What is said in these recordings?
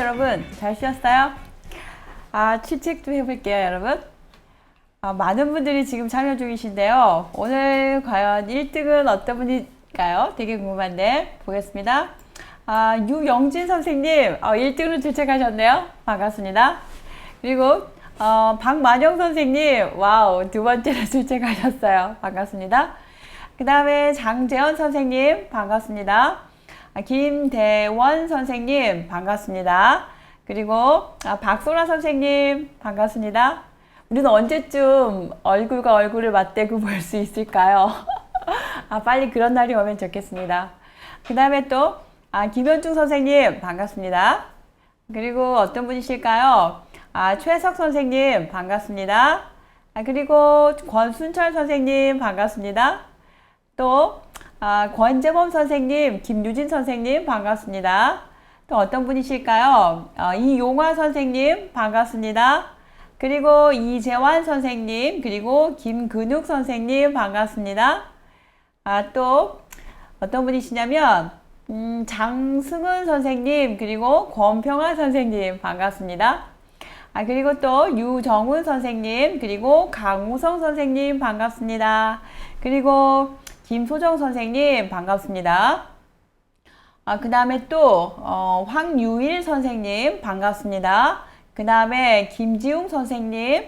여러분 잘 쉬었어요? 출첵 좀 해볼게요 여러분. 많은 분들이 지금 참여 중이신데요. 오늘 과연 1등은 어떤 분일까요? 되게 궁금한데 보겠습니다. 유영진 선생님 1등으로 출첵하셨네요. 반갑습니다. 그리고 박만영 선생님 와우 두 번째로 출첵하셨어요. 반갑습니다. 그 다음에 장재현 선생님 반갑습니다. 김대원 선생님 반갑습니다. 그리고 박소라 선생님 반갑습니다. 우리는 언제쯤 얼굴과 얼굴을 맞대고 볼 수 있을까요? 빨리 그런 날이 오면 좋겠습니다. 그 다음에 또 김현중 선생님 반갑습니다. 그리고 어떤 분이실까요? 최석 선생님 반갑습니다. 그리고 권순철 선생님 반갑습니다. 또 권재범 선생님, 김유진 선생님 반갑습니다. 또 어떤 분이실까요? 이용화 선생님 반갑습니다. 그리고 이재환 선생님, 그리고 김근욱 선생님 반갑습니다. 또 어떤 분이시냐면 장승은 선생님, 그리고 권평화 선생님 반갑습니다. 그리고 또 유정훈 선생님, 그리고 강우성 선생님 반갑습니다. 그리고 김소정 선생님 반갑습니다. 그 다음에 또 황유일 선생님 반갑습니다. 그 다음에 김지웅 선생님,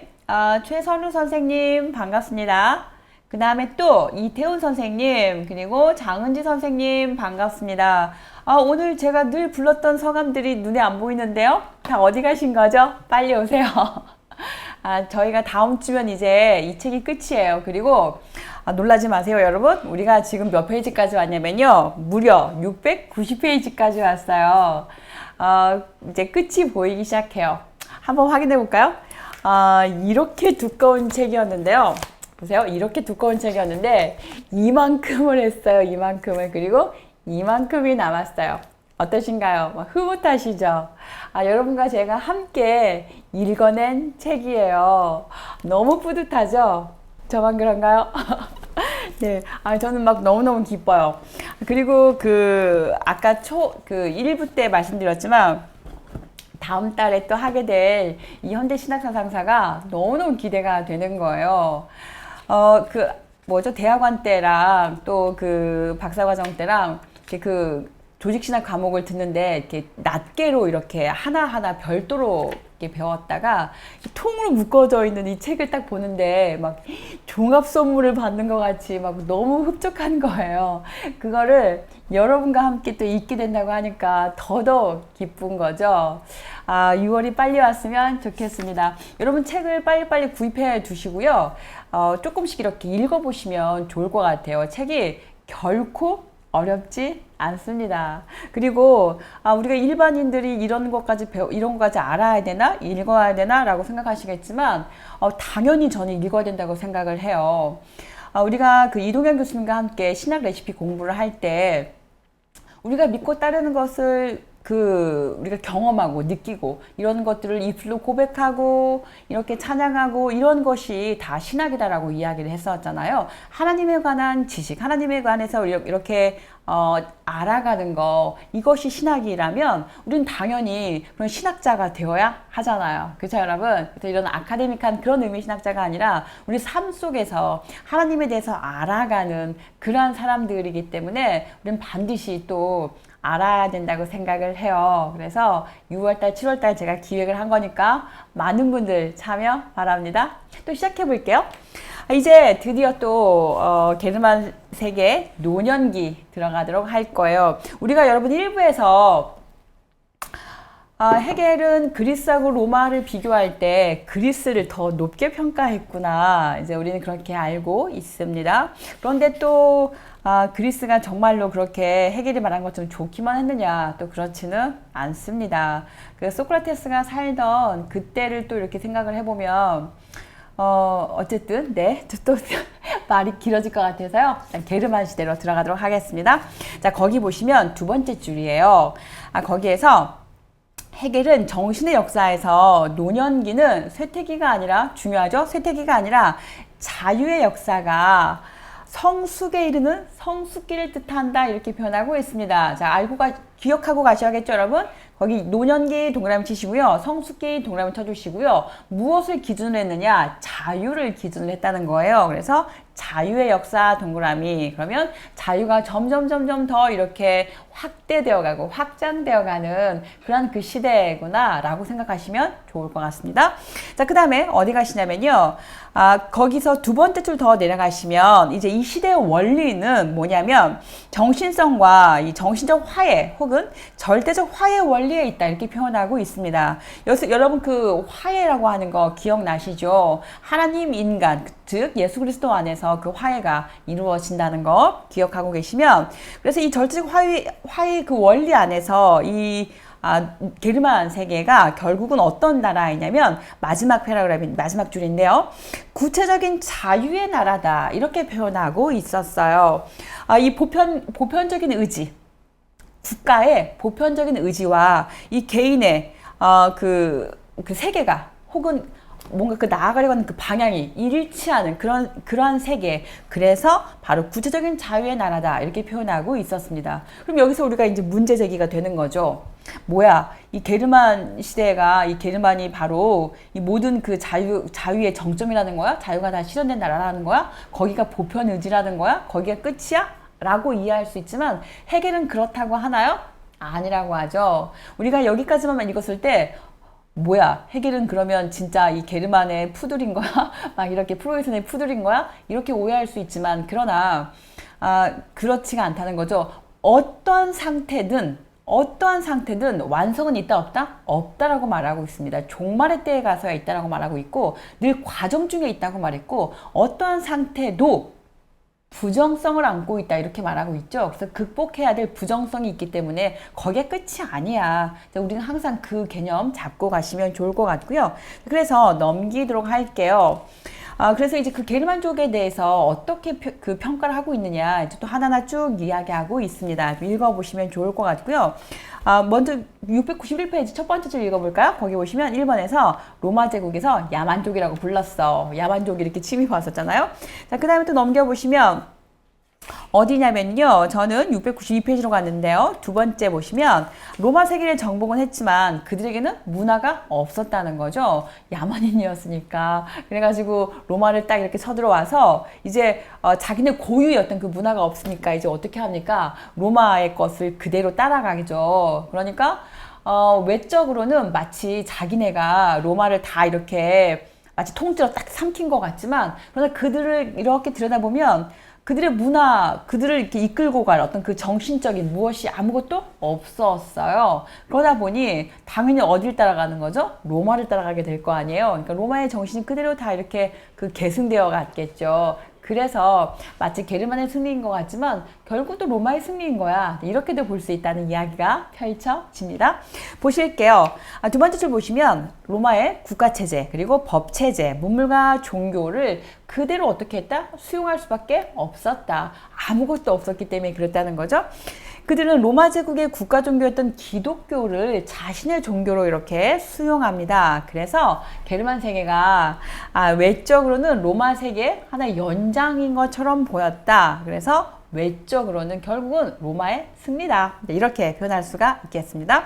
최선우 선생님 반갑습니다. 그 다음에 또 이태훈 선생님, 그리고 장은지 선생님 반갑습니다. 오늘 제가 늘 불렀던 성함들이 눈에 안 보이는데요. 다 어디 가신 거죠? 빨리 오세요. 저희가 다음 주면 이제 이 책이 끝이에요. 그리고 놀라지 마세요 여러분. 우리가 지금 몇 페이지까지 왔냐면요, 무려 690페이지까지 왔어요. 이제 끝이 보이기 시작해요. 한번 확인해 볼까요? 이렇게 두꺼운 책이었는데요, 보세요. 이렇게 두꺼운 책이었는데 이만큼을 했어요. 이만큼을. 그리고 이만큼이 남았어요. 어떠신가요? 흐뭇하시죠? 여러분과 제가 함께 읽어낸 책이에요. 너무 뿌듯하죠? 저만 그런가요? 네, 저는 막 너무너무 기뻐요. 그리고 아까 1부 때 말씀드렸지만, 다음 달에 또 하게 될 이 현대 신학사상사가 너무너무 기대가 되는 거예요. 대학원 때랑 또 박사과정 때랑 조직신학 과목을 듣는데 이렇게 낱개로 이렇게 하나하나 별도로 이렇게 배웠다가 통으로 묶어져 있는 이 책을 딱 보는데 막 종합 선물을 받는 것 같이 막 너무 흡족한 거예요. 그거를 여러분과 함께 또 읽게 된다고 하니까 더더욱 기쁜 거죠. 6월이 빨리 왔으면 좋겠습니다. 여러분 책을 빨리빨리 구입해 두시고요. 조금씩 이렇게 읽어보시면 좋을 것 같아요. 책이 결코 어렵지 않습니다. 그리고 우리가 일반인들이 이런 것까지 알아야 되나, 읽어야 되나 라고 생각하시겠지만 당연히 저는 읽어야 된다고 생각을 해요. 우리가 이동현 교수님과 함께 신학 레시피 공부를 할 때 우리가 믿고 따르는 것을 우리가 경험하고 느끼고 이런 것들을 입술로 고백하고 이렇게 찬양하고 이런 것이 다 신학이다라고 이야기를 했었잖아요. 하나님에 관한 지식, 하나님에 관해서 이렇게 알아가는 거, 이것이 신학이라면 우리는 당연히 그런 신학자가 되어야 하잖아요. 그렇죠 여러분? 그래서 이런 아카데믹한 그런 의미의 신학자가 아니라 우리 삶 속에서 하나님에 대해서 알아가는 그러한 사람들이기 때문에 우리는 반드시 또 알아야 된다고 생각을 해요. 그래서 6월달, 7월달 제가 기획을 한 거니까 많은 분들 참여 바랍니다. 또 시작해 볼게요. 이제 드디어 또 게르만 세계 노년기 들어가도록 할 거예요. 우리가 여러분 1부에서 헤겔은 그리스하고 로마를 비교할 때 그리스를 더 높게 평가했구나. 이제 우리는 그렇게 알고 있습니다. 그런데 또 그리스가 정말로 그렇게 헤겔이 말한 것처럼 좋기만 했느냐? 또 그렇지는 않습니다. 소크라테스가 살던 그때를 또 이렇게 생각을 해보면 어쨌든 또 말이 길어질 것 같아서요. 일단 게르만 시대로 들어가도록 하겠습니다. 자, 거기 보시면 두 번째 줄이에요. 거기에서 헤겔은 정신의 역사에서 노년기는 쇠퇴기가 아니라, 중요하죠? 쇠퇴기가 아니라 자유의 역사가 성숙에 이르는 성숙기를 뜻한다, 이렇게 표현하고 있습니다. 자, 기억하고 가셔야겠죠, 여러분? 거기 노년기 동그라미 치시고요. 성숙기 동그라미 쳐주시고요. 무엇을 기준으로 했느냐? 자유를 기준으로 했다는 거예요. 그래서 자유의 역사 동그라미. 그러면 자유가 점점 더 이렇게 확대되어 가고 확장되어 가는 그런 그 시대구나 라고 생각하시면 좋을 것 같습니다. 자, 그 다음에 어디 가시냐면요. 거기서 두 번째 줄 더 내려가시면 이제 이 시대의 원리는 뭐냐면 정신성과 이 정신적 화해 혹은 절대적 화해 원리에 있다 이렇게 표현하고 있습니다. 여기서 여러분 그 화해라고 하는 거 기억나시죠? 하나님 인간 즉 예수 그리스도 안에서 그 화해가 이루어진다는 거 기억하고 계시면 그래서 이 절대적 화해 그 원리 안에서 이 게르만 세계가 결국은 어떤 나라이냐면 마지막 패러그래프 마지막 줄인데요. 구체적인 자유의 나라다 이렇게 표현하고 있었어요. 이 보편적인 의지, 국가의 보편적인 의지와 이 개인의 그 세계가 혹은 뭔가 그 나아가려고 하는 그 방향이 일치하는 그러한 세계. 그래서 바로 구체적인 자유의 나라다 이렇게 표현하고 있었습니다. 그럼 여기서 우리가 이제 문제 제기가 되는 거죠. 뭐야, 이 게르만 시대가 이 게르만이 바로 이 모든 그 자유의 정점이라는 거야? 자유가 다 실현된 나라라는 거야? 거기가 보편 의지라는 거야? 거기가 끝이야? 라고 이해할 수 있지만 해겔은 그렇다고 하나요? 아니라고 하죠. 우리가 여기까지만 읽었을 때 뭐야, 해겔은 그러면 진짜 이 게르만의 푸들인 거야? 막 이렇게 프로이센의 푸들인 거야? 이렇게 오해할 수 있지만 그러나 그렇지가 않다는 거죠. 어떠한 상태든 완성은 있다 없다? 없다라고 말하고 있습니다. 종말의 때에 가서야 있다라고 말하고 있고 늘 과정 중에 있다고 말했고 어떠한 상태도 부정성을 안고 있다 이렇게 말하고 있죠. 그래서 극복해야 될 부정성이 있기 때문에 거기에 끝이 아니야. 우리는 항상 그 개념 잡고 가시면 좋을 것 같고요. 그래서 넘기도록 할게요. 그래서 이제 그 게르만족에 대해서 어떻게 그 평가를 하고 있느냐 이제 또 하나하나 쭉 이야기하고 있습니다. 읽어보시면 좋을 것 같고요. 먼저 691페이지 첫 번째 줄 읽어볼까요? 거기 보시면 1번에서 로마 제국에서 야만족이라고 불렀어. 야만족이 이렇게 침입 왔었잖아요. 자, 그 다음에 또 넘겨보시면 어디냐면요. 저는 692페이지로 갔는데요. 두 번째 보시면 로마 세계를 정복은 했지만 그들에게는 문화가 없었다는 거죠. 야만인이었으니까. 그래가지고 로마를 딱 이렇게 쳐들어와서 이제 자기네 고유의 어떤 그 문화가 없으니까 이제 어떻게 합니까? 로마의 것을 그대로 따라가죠. 그러니까 외적으로는 마치 자기네가 로마를 다 이렇게 마치 통째로 딱 삼킨 것 같지만 그러나 그들을 이렇게 들여다보면 그들의 문화, 그들을 이렇게 이끌고 갈 어떤 그 정신적인 무엇이 아무것도 없었어요. 그러다 보니 당연히 어딜 따라가는 거죠? 로마를 따라가게 될 거 아니에요. 그러니까 로마의 정신이 그대로 다 이렇게 그 계승되어 갔겠죠. 그래서 마치 게르만의 승리인 것 같지만 결국 또 로마의 승리인 거야. 이렇게도 볼 수 있다는 이야기가 펼쳐집니다. 보실게요. 두 번째 줄 보시면 로마의 국가체제 그리고 법체제, 문물과 종교를 그대로 어떻게 했다? 수용할 수밖에 없었다. 아무것도 없었기 때문에 그랬다는 거죠. 그들은 로마 제국의 국가 종교였던 기독교를 자신의 종교로 이렇게 수용합니다. 그래서 게르만 세계가 외적으로는 로마 세계의 하나의 연장인 것처럼 보였다. 그래서 외적으로는 결국은 로마의 승리다. 이렇게 표현할 수가 있겠습니다.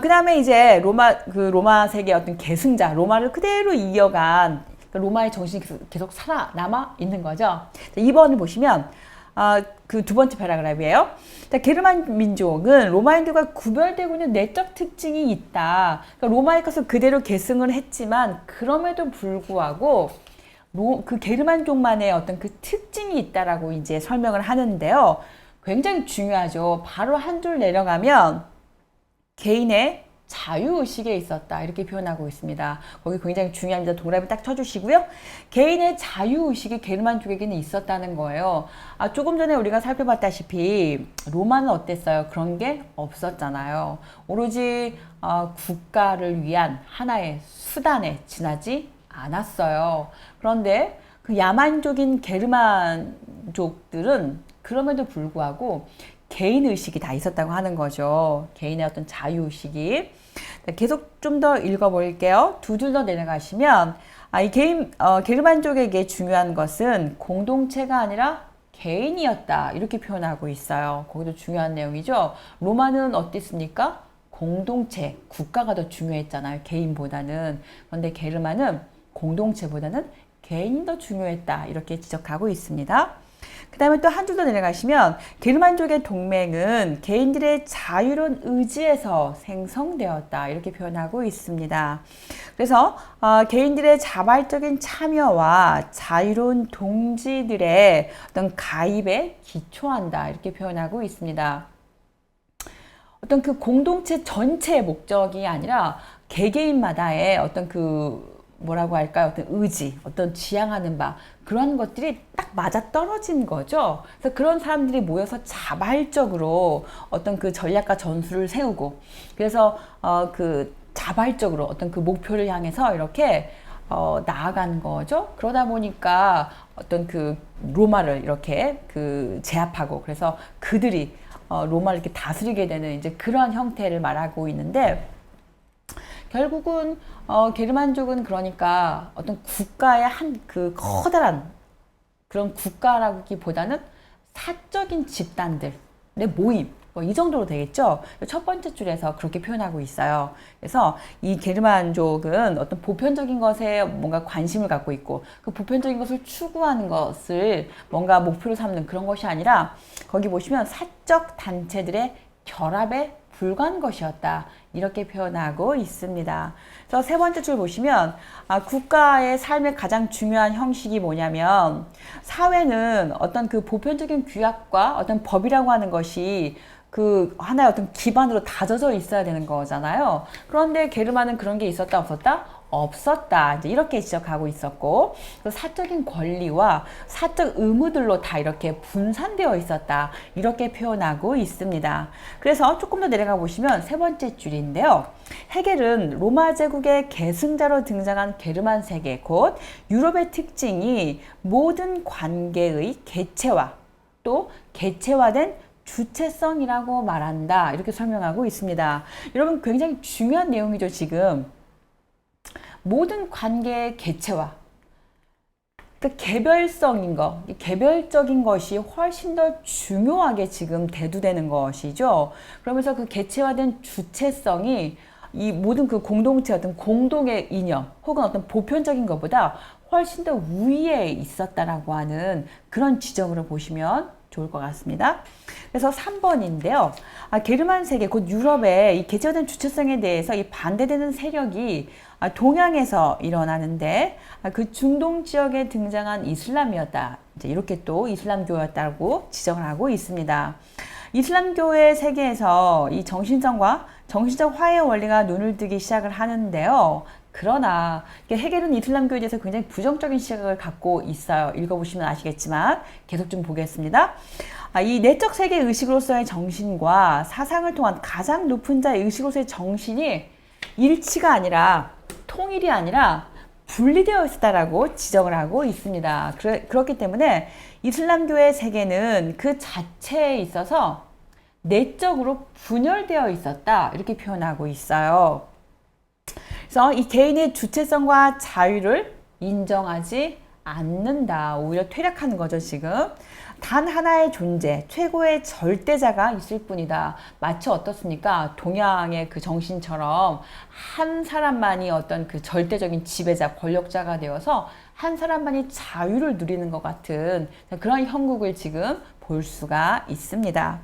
그 다음에 이제 로마 세계의 어떤 계승자, 로마를 그대로 이어간 로마의 정신이 계속 살아남아 있는 거죠. 2번을 보시면 그 두 번째 패러그래프예요. 게르만 민족은 로마인들과 구별되고 있는 내적 특징이 있다. 그러니까 로마의 것을 그대로 계승을 했지만 그럼에도 불구하고 그 게르만족만의 어떤 그 특징이 있다라고 이제 설명을 하는데요. 굉장히 중요하죠. 바로 한 줄 내려가면 개인의 자유의식에 있었다 이렇게 표현하고 있습니다. 거기 굉장히 중요합니다. 동그라미 딱 쳐주시고요. 개인의 자유의식이 게르만족에게는 있었다는 거예요. 조금 전에 우리가 살펴봤다시피 로마는 어땠어요? 그런 게 없었잖아요. 오로지 국가를 위한 하나의 수단에 지나지 않았어요. 그런데 그 야만족인 게르만족들은 그럼에도 불구하고 개인의식이 다 있었다고 하는 거죠. 개인의 어떤 자유의식이. 계속 좀 더 읽어볼게요. 두 줄 더 내려가시면 이 게르만족에게 중요한 것은 공동체가 아니라 개인이었다. 이렇게 표현하고 있어요. 거기도 중요한 내용이죠. 로마는 어땠습니까? 공동체, 국가가 더 중요했잖아요. 개인보다는. 그런데 게르만은 공동체보다는 개인이 더 중요했다. 이렇게 지적하고 있습니다. 그 다음에 또 한 줄 더 내려가시면 게르만족의 동맹은 개인들의 자유로운 의지에서 생성되었다. 이렇게 표현하고 있습니다. 그래서 개인들의 자발적인 참여와 자유로운 동지들의 어떤 가입에 기초한다. 이렇게 표현하고 있습니다. 어떤 그 공동체 전체의 목적이 아니라 개개인마다의 어떤 그 뭐라고 할까요? 어떤 의지, 어떤 지향하는 바 그런 것들이 딱 맞아 떨어진 거죠. 그래서 그런 사람들이 모여서 자발적으로 어떤 그 전략과 전술을 세우고 그래서 그 자발적으로 어떤 그 목표를 향해서 이렇게 나아가는 거죠. 그러다 보니까 어떤 그 로마를 이렇게 그 제압하고 그래서 그들이 로마를 이렇게 다스리게 되는 이제 그런 형태를 말하고 있는데 결국은 게르만족은 그러니까 어떤 국가의 한 그 커다란 그런 국가라기보다는 사적인 집단들의 모임 뭐 이 정도로 되겠죠. 첫 번째 줄에서 그렇게 표현하고 있어요. 그래서 이 게르만족은 어떤 보편적인 것에 뭔가 관심을 갖고 있고 그 보편적인 것을 추구하는 것을 뭔가 목표로 삼는 그런 것이 아니라 거기 보시면 사적 단체들의 결합에 불과한 것이었다. 이렇게 표현하고 있습니다. 그래서 세 번째 줄 보시면 국가의 삶의 가장 중요한 형식이 뭐냐면 사회는 어떤 그 보편적인 규약과 어떤 법이라고 하는 것이 그 하나의 어떤 기반으로 다져져 있어야 되는 거잖아요. 그런데 게르만은 그런 게 있었다 없었다? 없었다. 이제 이렇게 지적하고 있었고 사적인 권리와 사적 의무들로 다 이렇게 분산되어 있었다. 이렇게 표현하고 있습니다. 그래서 조금 더 내려가 보시면 세 번째 줄인데요. 헤겔은 로마 제국의 계승자로 등장한 게르만 세계 곧 유럽의 특징이 모든 관계의 개체화 또 개체화된 주체성이라고 말한다. 이렇게 설명하고 있습니다. 여러분 굉장히 중요한 내용이죠. 지금 모든 관계의 개체화, 그러니까 개별성인 것, 개별적인 것이 훨씬 더 중요하게 지금 대두되는 것이죠. 그러면서 그 개체화된 주체성이 이 모든 그 공동체 어떤 공동의 이념 혹은 어떤 보편적인 것보다 훨씬 더 우위에 있었다라고 하는 그런 지적으로 보시면 좋을 것 같습니다. 그래서 3번인데요. 게르만 세계, 곧 유럽의 이 개체화된 주체성에 대해서 이 반대되는 세력이 동양에서 일어나는데 그 중동 지역에 등장한 이슬람이었다. 이제 이렇게 또 이슬람교였다고 지적을 하고 있습니다. 이슬람교의 세계에서 이 정신적 화해 원리가 눈을 뜨기 시작을 하는데요. 그러나 헤겔은 이슬람교에 대해서 굉장히 부정적인 시각을 갖고 있어요. 읽어보시면 아시겠지만 계속 좀 보겠습니다. 이 내적 세계 의식으로서의 정신과 사상을 통한 가장 높은 자의 의식으로서의 정신이 일치가 아니라 통일이 아니라 분리되어 있었다라고 지적을 하고 있습니다. 그렇기 때문에 이슬람교의 세계는 그 자체에 있어서 내적으로 분열되어 있었다. 이렇게 표현하고 있어요. 그래서 이 개인의 주체성과 자유를 인정하지 않는다. 오히려 퇴락하는 거죠, 지금. 단 하나의 존재, 최고의 절대자가 있을 뿐이다. 마치 어떻습니까? 동양의 그 정신처럼 한 사람만이 어떤 그 절대적인 지배자, 권력자가 되어서 한 사람만이 자유를 누리는 것 같은 그런 형국을 지금 볼 수가 있습니다.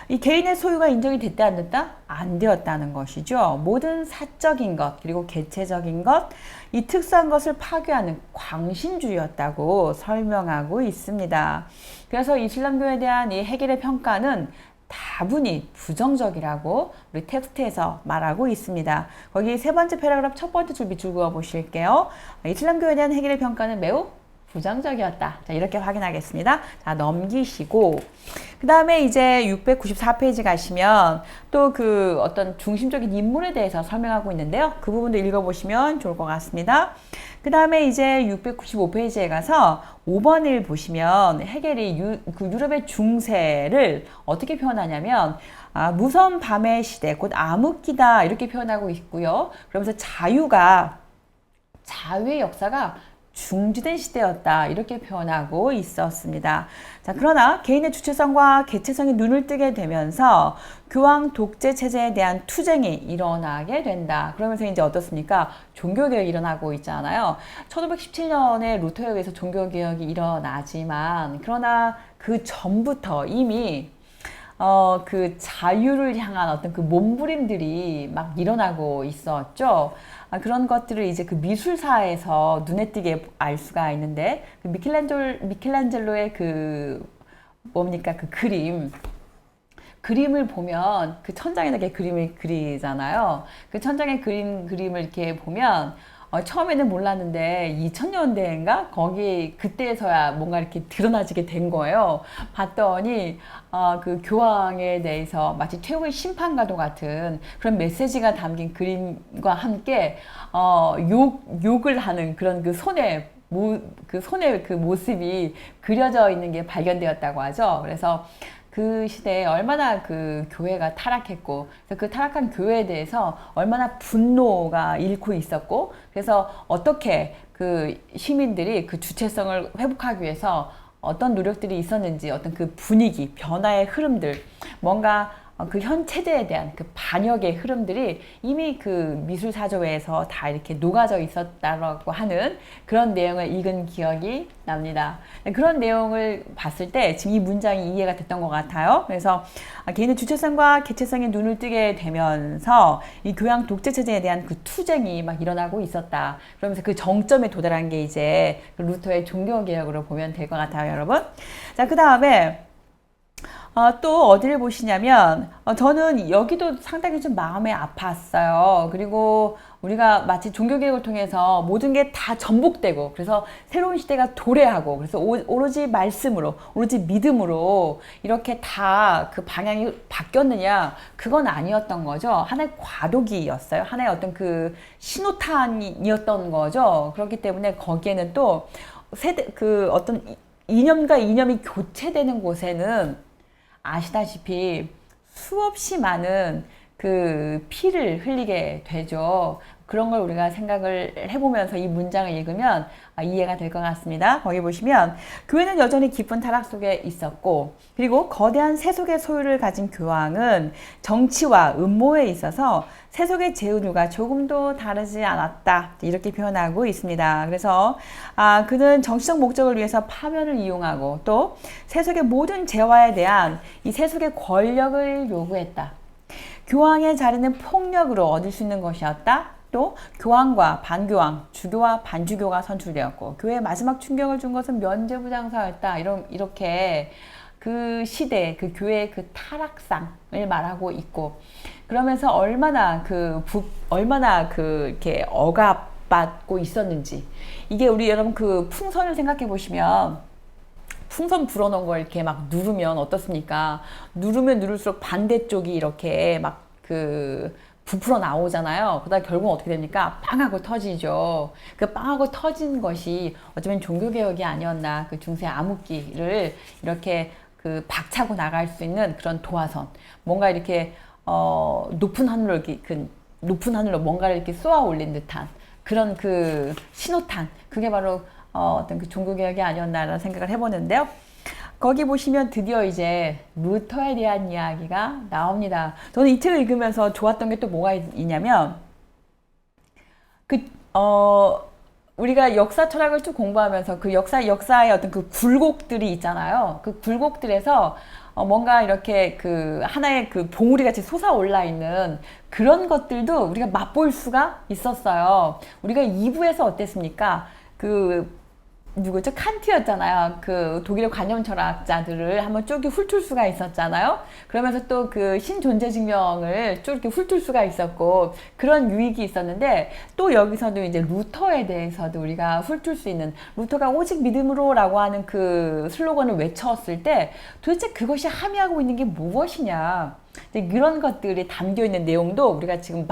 이 개인의 소유가 인정이 됐다 안 됐다? 안 되었다는 것이죠. 모든 사적인 것 그리고 개체적인 것, 이 특수한 것을 파괴하는 광신주의였다고 설명하고 있습니다. 그래서 이슬람교에 대한 이 헤겔의 평가는 다분히 부정적이라고 우리 텍스트에서 말하고 있습니다. 거기 세 번째 패러그래프 첫 번째 줄 밑줄 그어 보실게요. 이슬람교에 대한 헤겔의 평가는 매우 부정적이었다. 자, 이렇게 확인하겠습니다. 자, 넘기시고 그 다음에 이제 694페이지 가시면 또 그 어떤 중심적인 인물에 대해서 설명하고 있는데요. 그 부분도 읽어보시면 좋을 것 같습니다. 그 다음에 이제 695페이지에 가서 5번을 보시면 헤겔이 그 유럽의 중세를 어떻게 표현하냐면 무서운 밤의 시대, 곧 암흑기다 이렇게 표현하고 있고요. 그러면서 자유의 역사가 중지된 시대였다 이렇게 표현하고 있었습니다. 자, 그러나 개인의 주체성과 개체성이 눈을 뜨게 되면서 교황 독재 체제에 대한 투쟁이 일어나게 된다. 그러면서 이제 어떻습니까? 종교개혁이 일어나고 있잖아요. 1517년에 루터에 의해서 종교개혁이 일어나지만 그러나 그 전부터 이미 그 자유를 향한 어떤 그 몸부림들이 막 일어나고 있었죠. 그런 것들을 이제 그 미술사에서 눈에 띄게 알 수가 있는데, 그 미켈란젤로의 그 뭡니까 그 그림을 보면 그 천장에다 이렇게 그림을 그리잖아요. 그 천장에 그림을 이렇게 보면 처음에는 몰랐는데 2000년대인가 거기 그때서야 뭔가 이렇게 드러나지게 된 거예요. 봤더니 그 교황에 대해서 마치 최후의 심판과도 같은 그런 메시지가 담긴 그림과 함께 욕을 하는 그런 그 손의 그 모습이 그려져 있는 게 발견되었다고 하죠. 그래서 그 시대에 얼마나 그 교회가 타락했고, 그래서 그 타락한 교회에 대해서 얼마나 분노가 일고 있었고, 그래서 어떻게 그 시민들이 그 주체성을 회복하기 위해서 어떤 노력들이 있었는지, 어떤 그 분위기, 변화의 흐름들, 뭔가 그 현 체제에 대한 그 반역의 흐름들이 이미 그 미술사조에서 다 이렇게 녹아져 있었다고 하는 그런 내용을 읽은 기억이 납니다. 그런 내용을 봤을 때 지금 이 문장이 이해가 됐던 것 같아요. 그래서 개인의 주체성과 개체성에 눈을 뜨게 되면서 이 교황 독재 체제에 대한 그 투쟁이 막 일어나고 있었다. 그러면서 그 정점에 도달한 게 이제 루터의 종교개혁으로 보면 될 것 같아요, 여러분. 자, 그 다음에 또 어디를 보시냐면 저는 여기도 상당히 좀 마음에 아팠어요. 그리고 우리가 마치 종교개혁을 통해서 모든 게 다 전복되고 그래서 새로운 시대가 도래하고 그래서 오로지 말씀으로 오로지 믿음으로 이렇게 다 그 방향이 바뀌었느냐, 그건 아니었던 거죠. 하나의 과도기였어요. 하나의 어떤 그 신호탄이었던 거죠. 그렇기 때문에 거기에는 또 그 어떤 이념과 이념이 교체되는 곳에는 아시다시피 수없이 많은 그 피를 흘리게 되죠. 그런 걸 우리가 생각을 해보면서 이 문장을 읽으면 이해가 될 것 같습니다. 거기 보시면 교회는 여전히 깊은 타락 속에 있었고, 그리고 거대한 세속의 소유를 가진 교황은 정치와 음모에 있어서 세속의 제의류가 조금도 다르지 않았다 이렇게 표현하고 있습니다. 그래서 그는 정치적 목적을 위해서 파멸을 이용하고 또 세속의 모든 재화에 대한 이 세속의 권력을 요구했다. 교황의 자리는 폭력으로 얻을 수 있는 것이었다. 또 교황과 반교황, 주교와 반주교가 선출되었고 교회의 마지막 충격을 준 것은 면죄부장사였다. 이렇게 그 시대, 그 교회의 그 타락상을 말하고 있고, 그러면서 얼마나 이렇게 억압받고 있었는지. 이게 우리 여러분 그 풍선을 생각해 보시면 풍선 불어넣은 걸 이렇게 막 누르면 어떻습니까? 누르면 누를수록 반대쪽이 이렇게 막 부풀어 나오잖아요. 그러다 결국 어떻게 됩니까? 빵하고 터지죠. 그 빵하고 터진 것이 어쩌면 종교개혁이 아니었나. 그 중세 암흑기를 이렇게 박차고 나갈 수 있는 그런 도화선. 뭔가 이렇게, 높은 하늘로 뭔가를 이렇게 쏘아 올린 듯한 그런 그 신호탄. 그게 바로, 어떤 그 종교개혁이 아니었나라는 생각을 해보는데요. 거기 보시면 드디어 이제 루터에 대한 이야기가 나옵니다. 저는 이 책을 읽으면서 좋았던 게 또 뭐가 있냐면, 우리가 역사 철학을 쭉 공부하면서 그 역사의 어떤 그 굴곡들이 있잖아요. 그 굴곡들에서 뭔가 이렇게 그 하나의 그 봉우리 같이 솟아올라 있는 그런 것들도 우리가 맛볼 수가 있었어요. 우리가 2부에서 어땠습니까? 누구죠? 칸트였잖아요. 그 독일의 관념 철학자들을 한번 쭉 훑을 수가 있었잖아요. 그러면서 또 그 신존재 증명을 쭉 이렇게 훑을 수가 있었고 그런 유익이 있었는데, 또 여기서도 이제 루터에 대해서도 우리가 훑을 수 있는, 루터가 오직 믿음으로라고 하는 그 슬로건을 외쳤을 때 도대체 그것이 함의하고 있는 게 무엇이냐, 이런 것들이 담겨 있는 내용도 우리가 지금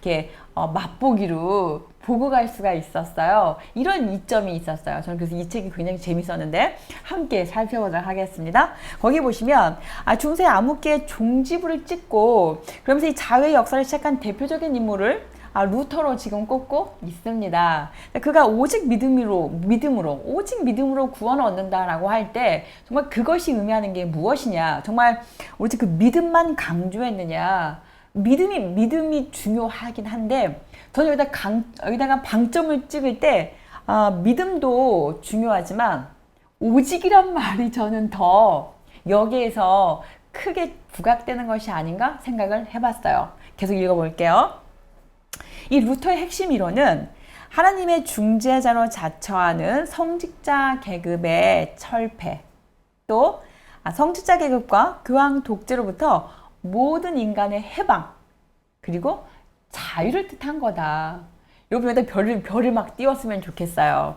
이렇게 맛보기로 보고 갈 수가 있었어요. 이런 이점이 있었어요. 저는 그래서 이 책이 굉장히 재밌었는데 함께 살펴보도록 하겠습니다. 거기 보시면 중세 암흑기의 종지부를 찍고 그러면서 이 자유의 역사를 시작한 대표적인 인물을 루터로 지금 꼽고 있습니다. 그가 오직 오직 믿음으로 구원을 얻는다라고 할 때 정말 그것이 의미하는 게 무엇이냐? 정말 오직 그 믿음만 강조했느냐? 믿음이 중요하긴 한데 저는 여기다가 방점을 찍을 때 믿음도 중요하지만 오직이란 말이 저는 더 여기에서 크게 부각되는 것이 아닌가 생각을 해봤어요. 계속 읽어볼게요. 이 루터의 핵심 이론은 하나님의 중재자로 자처하는 성직자 계급의 철폐, 또 성직자 계급과 교황 독재로부터 모든 인간의 해방, 그리고 자유를 뜻한 거다. 여러분 여기다 별을 막 띄웠으면 좋겠어요.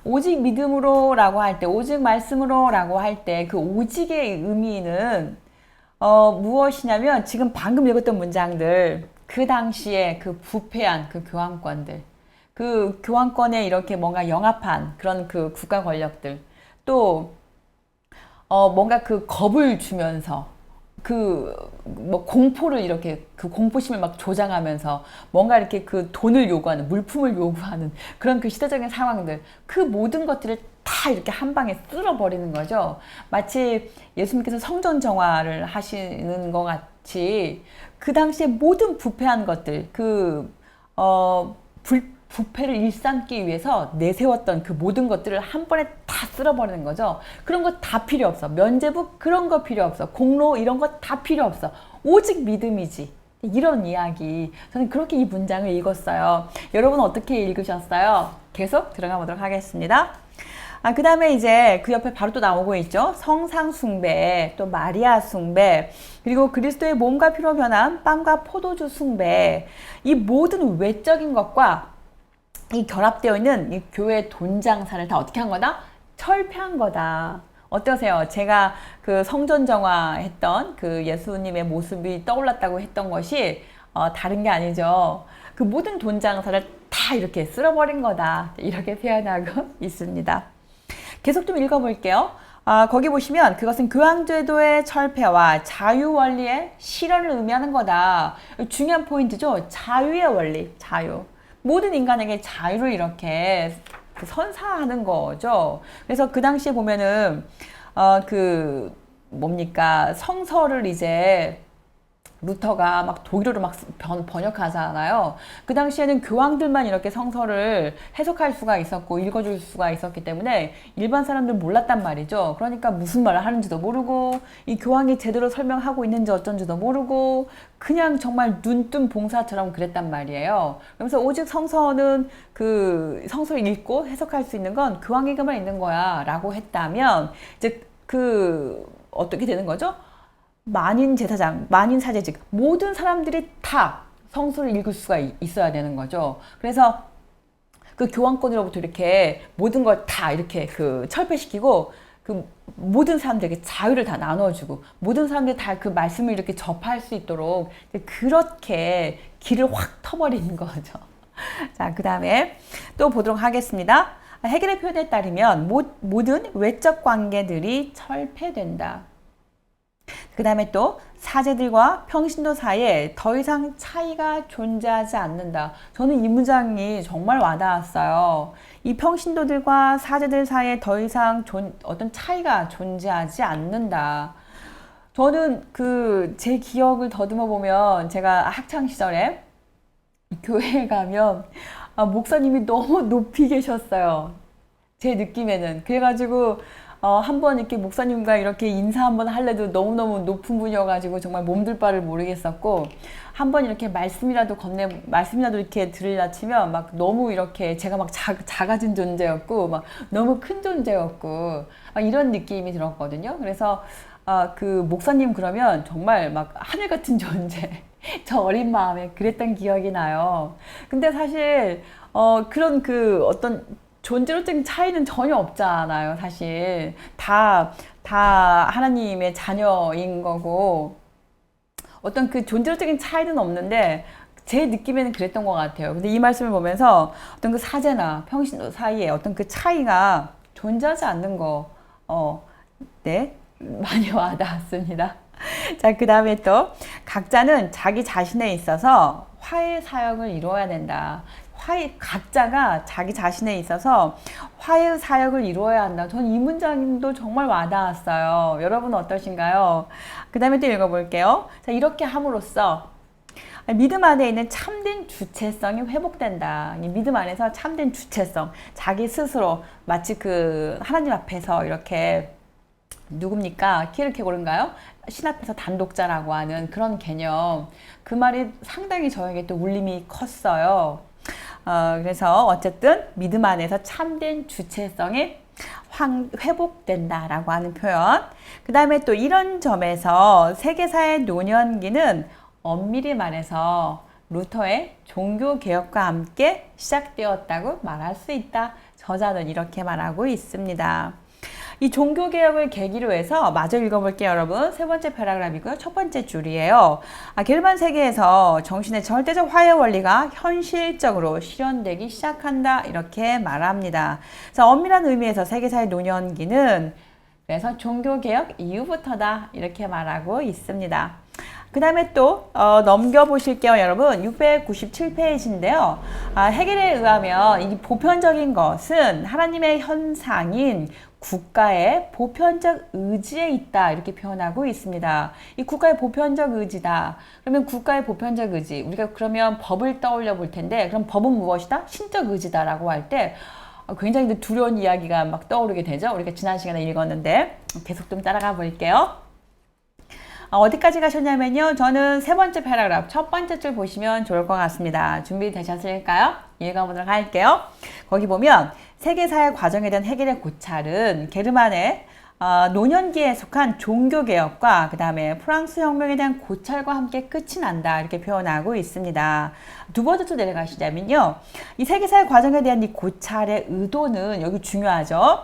오직 믿음으로라고 할 때, 오직 말씀으로라고 할 때 그 오직의 의미는 무엇이냐면 지금 방금 읽었던 문장들, 그 당시에 그 부패한 그 교황권들, 그 교황권에 이렇게 뭔가 영합한 그런 그 국가 권력들, 또 뭔가 그 겁을 주면서 뭐 공포를 이렇게 그 공포심을 막 조장하면서 뭔가 이렇게 그 돈을 요구하는, 물품을 요구하는 그런 그 시대적인 상황들, 그 모든 것들을 다 이렇게 한 방에 쓸어버리는 거죠. 마치 예수님께서 성전 정화를 하시는 것 같이 그 당시에 모든 부패한 것들, 부패를 일삼기 위해서 내세웠던 그 모든 것들을 한 번에 다 쓸어버리는 거죠. 그런 거 다 필요 없어. 면죄부 그런 거 필요 없어. 공로 이런 거 다 필요 없어. 오직 믿음이지. 이런 이야기. 저는 그렇게 이 문장을 읽었어요. 여러분은 어떻게 읽으셨어요? 계속 들어가 보도록 하겠습니다. 그 다음에 이제 그 옆에 바로 또 나오고 있죠. 성상 숭배, 또 마리아 숭배, 그리고 그리스도의 몸과 피로 변한 빵과 포도주 숭배. 이 모든 외적인 것과 이 결합되어 있는 이 교회 돈 장사를 다 어떻게 한 거다? 철폐한 거다. 어떠세요? 제가 그 성전 정화했던 그 예수님의 모습이 떠올랐다고 했던 것이 다른 게 아니죠. 그 모든 돈 장사를 다 이렇게 쓸어버린 거다. 이렇게 표현하고 있습니다. 계속 좀 읽어볼게요. 거기 보시면 그것은 교황제도의 철폐와 자유 원리의 실현을 의미하는 거다. 중요한 포인트죠. 자유의 원리, 자유. 모든 인간에게 자유를 이렇게 선사하는 거죠. 그래서 그 당시에 보면은 성서를 이제 루터가 막 독일어로 막 번역하잖아요. 그 당시에는 교황들만 이렇게 성서를 해석할 수가 있었고 읽어줄 수가 있었기 때문에 일반 사람들 몰랐단 말이죠. 그러니까 무슨 말을 하는지도 모르고 이 교황이 제대로 설명하고 있는지 어쩐지도 모르고 그냥 정말 눈뜬 봉사처럼 그랬단 말이에요. 그래서 오직 성서는 그 성서를 읽고 해석할 수 있는 건 교황에게만 있는 거야 라고 했다면 이제 어떻게 되는 거죠? 만인 제사장, 만인 사제직 모든 사람들이 다 성서를 읽을 수가 있어야 되는 거죠. 그래서 그 교황권으로부터 이렇게 모든 걸 다 이렇게 철폐시키고 그 모든 사람들에게 자유를 다 나눠주고 모든 사람들이 다 그 말씀을 이렇게 접할 수 있도록 그렇게 길을 확 터버리는 거죠. 자, 그 다음에 또 보도록 하겠습니다. 해겔의 표현에 따르면 모든 외적 관계들이 철폐된다. 그 다음에 또 사제들과 평신도 사이에 더 이상 차이가 존재하지 않는다. 저는 이 문장이 정말 와닿았어요. 이 평신도들과 사제들 사이에 더 이상 어떤 차이가 존재하지 않는다. 저는 제 기억을 더듬어 보면 제가 학창 시절에 교회에 가면 목사님이 너무 높이 계셨어요. 제 느낌에는. 그래가지고 한번 이렇게 목사님과 이렇게 인사 한번 할래도 너무너무 높은 분이어가지고 정말 몸둘 바를 모르겠었고, 한번 이렇게 말씀이라도 이렇게 들으려 치면 막 너무 이렇게 제가 막 작아진 존재였고, 막 너무 큰 존재였고, 막 이런 느낌이 들었거든요. 그래서 그 목사님 그러면 정말 막 하늘 같은 존재. 저 어린 마음에 그랬던 기억이 나요. 근데 사실 그런 어떤 존재로적인 차이는 전혀 없잖아요. 사실 다 하나님의 자녀인 거고 어떤 그 존재로적인 차이는 없는데 제 느낌에는 그랬던 것 같아요. 근데 이 말씀을 보면서 어떤 그 사제나 평신도 사이에 어떤 그 차이가 존재하지 않는 거 네, 많이 와닿았습니다. 자, 그 다음에 또 각자는 자기 자신에 있어서 화해 사역을 이루어야 된다. 각자가 자기 자신에 있어서 화해 사역을 이루어야 한다. 전 이 문장도 정말 와닿았어요. 여러분 어떠신가요? 그 다음에 또 읽어볼게요. 자, 이렇게 함으로써 믿음 안에 있는 참된 주체성이 회복된다. 이 믿음 안에서 참된 주체성, 자기 스스로 마치 그 하나님 앞에서 이렇게 누굽니까? 키르케고르인가요? 신 앞에서 단독자라고 하는 그런 개념. 그 말이 상당히 저에게 또 울림이 컸어요. 그래서 어쨌든 믿음 안에서 참된 주체성이 회복된다라고 하는 표현. 그 다음에 또 이런 점에서 세계사의 노년기는 엄밀히 말해서 루터의 종교개혁과 함께 시작되었다고 말할 수 있다. 저자는 이렇게 말하고 있습니다. 이 종교개혁을 계기로 해서 마저 읽어볼게요, 여러분. 세 번째 패러그래프이고요. 첫 번째 줄이에요. 게르만 세계에서 정신의 절대적 화해 원리가 현실적으로 실현되기 시작한다. 이렇게 말합니다. 자, 엄밀한 의미에서 세계사의 노년기는 그래서 종교개혁 이후부터다. 이렇게 말하고 있습니다. 그 다음에 또 넘겨보실게요, 여러분. 697페이지인데요. 헤겔에 의하면 이 보편적인 것은 하나님의 현상인 국가의 보편적 의지에 있다. 이렇게 표현하고 있습니다. 이 국가의 보편적 의지다. 그러면 국가의 보편적 의지, 우리가 그러면 법을 떠올려 볼 텐데, 그럼 법은 무엇이다? 신적 의지다라고 할 때 굉장히 두려운 이야기가 막 떠오르게 되죠. 우리가 지난 시간에 읽었는데 계속 좀 따라가 볼게요. 어디까지 가셨냐면요. 저는 세 번째 패러그래프 첫 번째 줄 보시면 좋을 것 같습니다. 준비되셨을까요? 읽어보도록 할게요. 거기 보면 세계사의 과정에 대한 헤겔의 고찰은 게르만의 노년기에 속한 종교개혁과 그 다음에 프랑스 혁명에 대한 고찰과 함께 끝이 난다. 이렇게 표현하고 있습니다. 두 번째 줄 내려가시자면요. 이 세계사의 과정에 대한 이 고찰의 의도는 여기 중요하죠.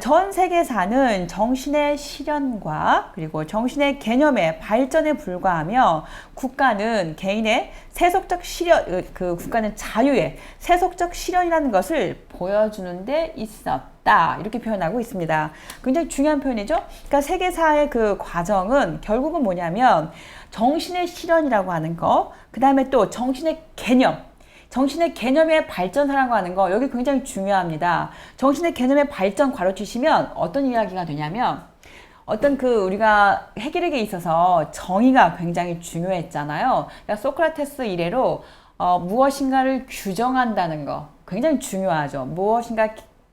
전 세계사는 정신의 실현과 그리고 정신의 개념의 발전에 불과하며 국가는 개인의 세속적 실현, 국가는 자유의 세속적 실현이라는 것을 보여주는 데 있었다. 이렇게 표현하고 있습니다. 굉장히 중요한 표현이죠. 그러니까 세계사의 그 과정은 결국은 뭐냐면 정신의 실현이라고 하는 거, 그 다음에 또 정신의 개념, 정신의 개념의 발전사라고 하는 거 여기 굉장히 중요합니다. 정신의 개념의 발전 괄호 치시면 어떤 이야기가 되냐면 어떤 우리가 헤겔에게 있어서 정의가 굉장히 중요했잖아요. 그러니까 소크라테스 이래로 무엇인가를 규정한다는 거 굉장히 중요하죠. 무엇인가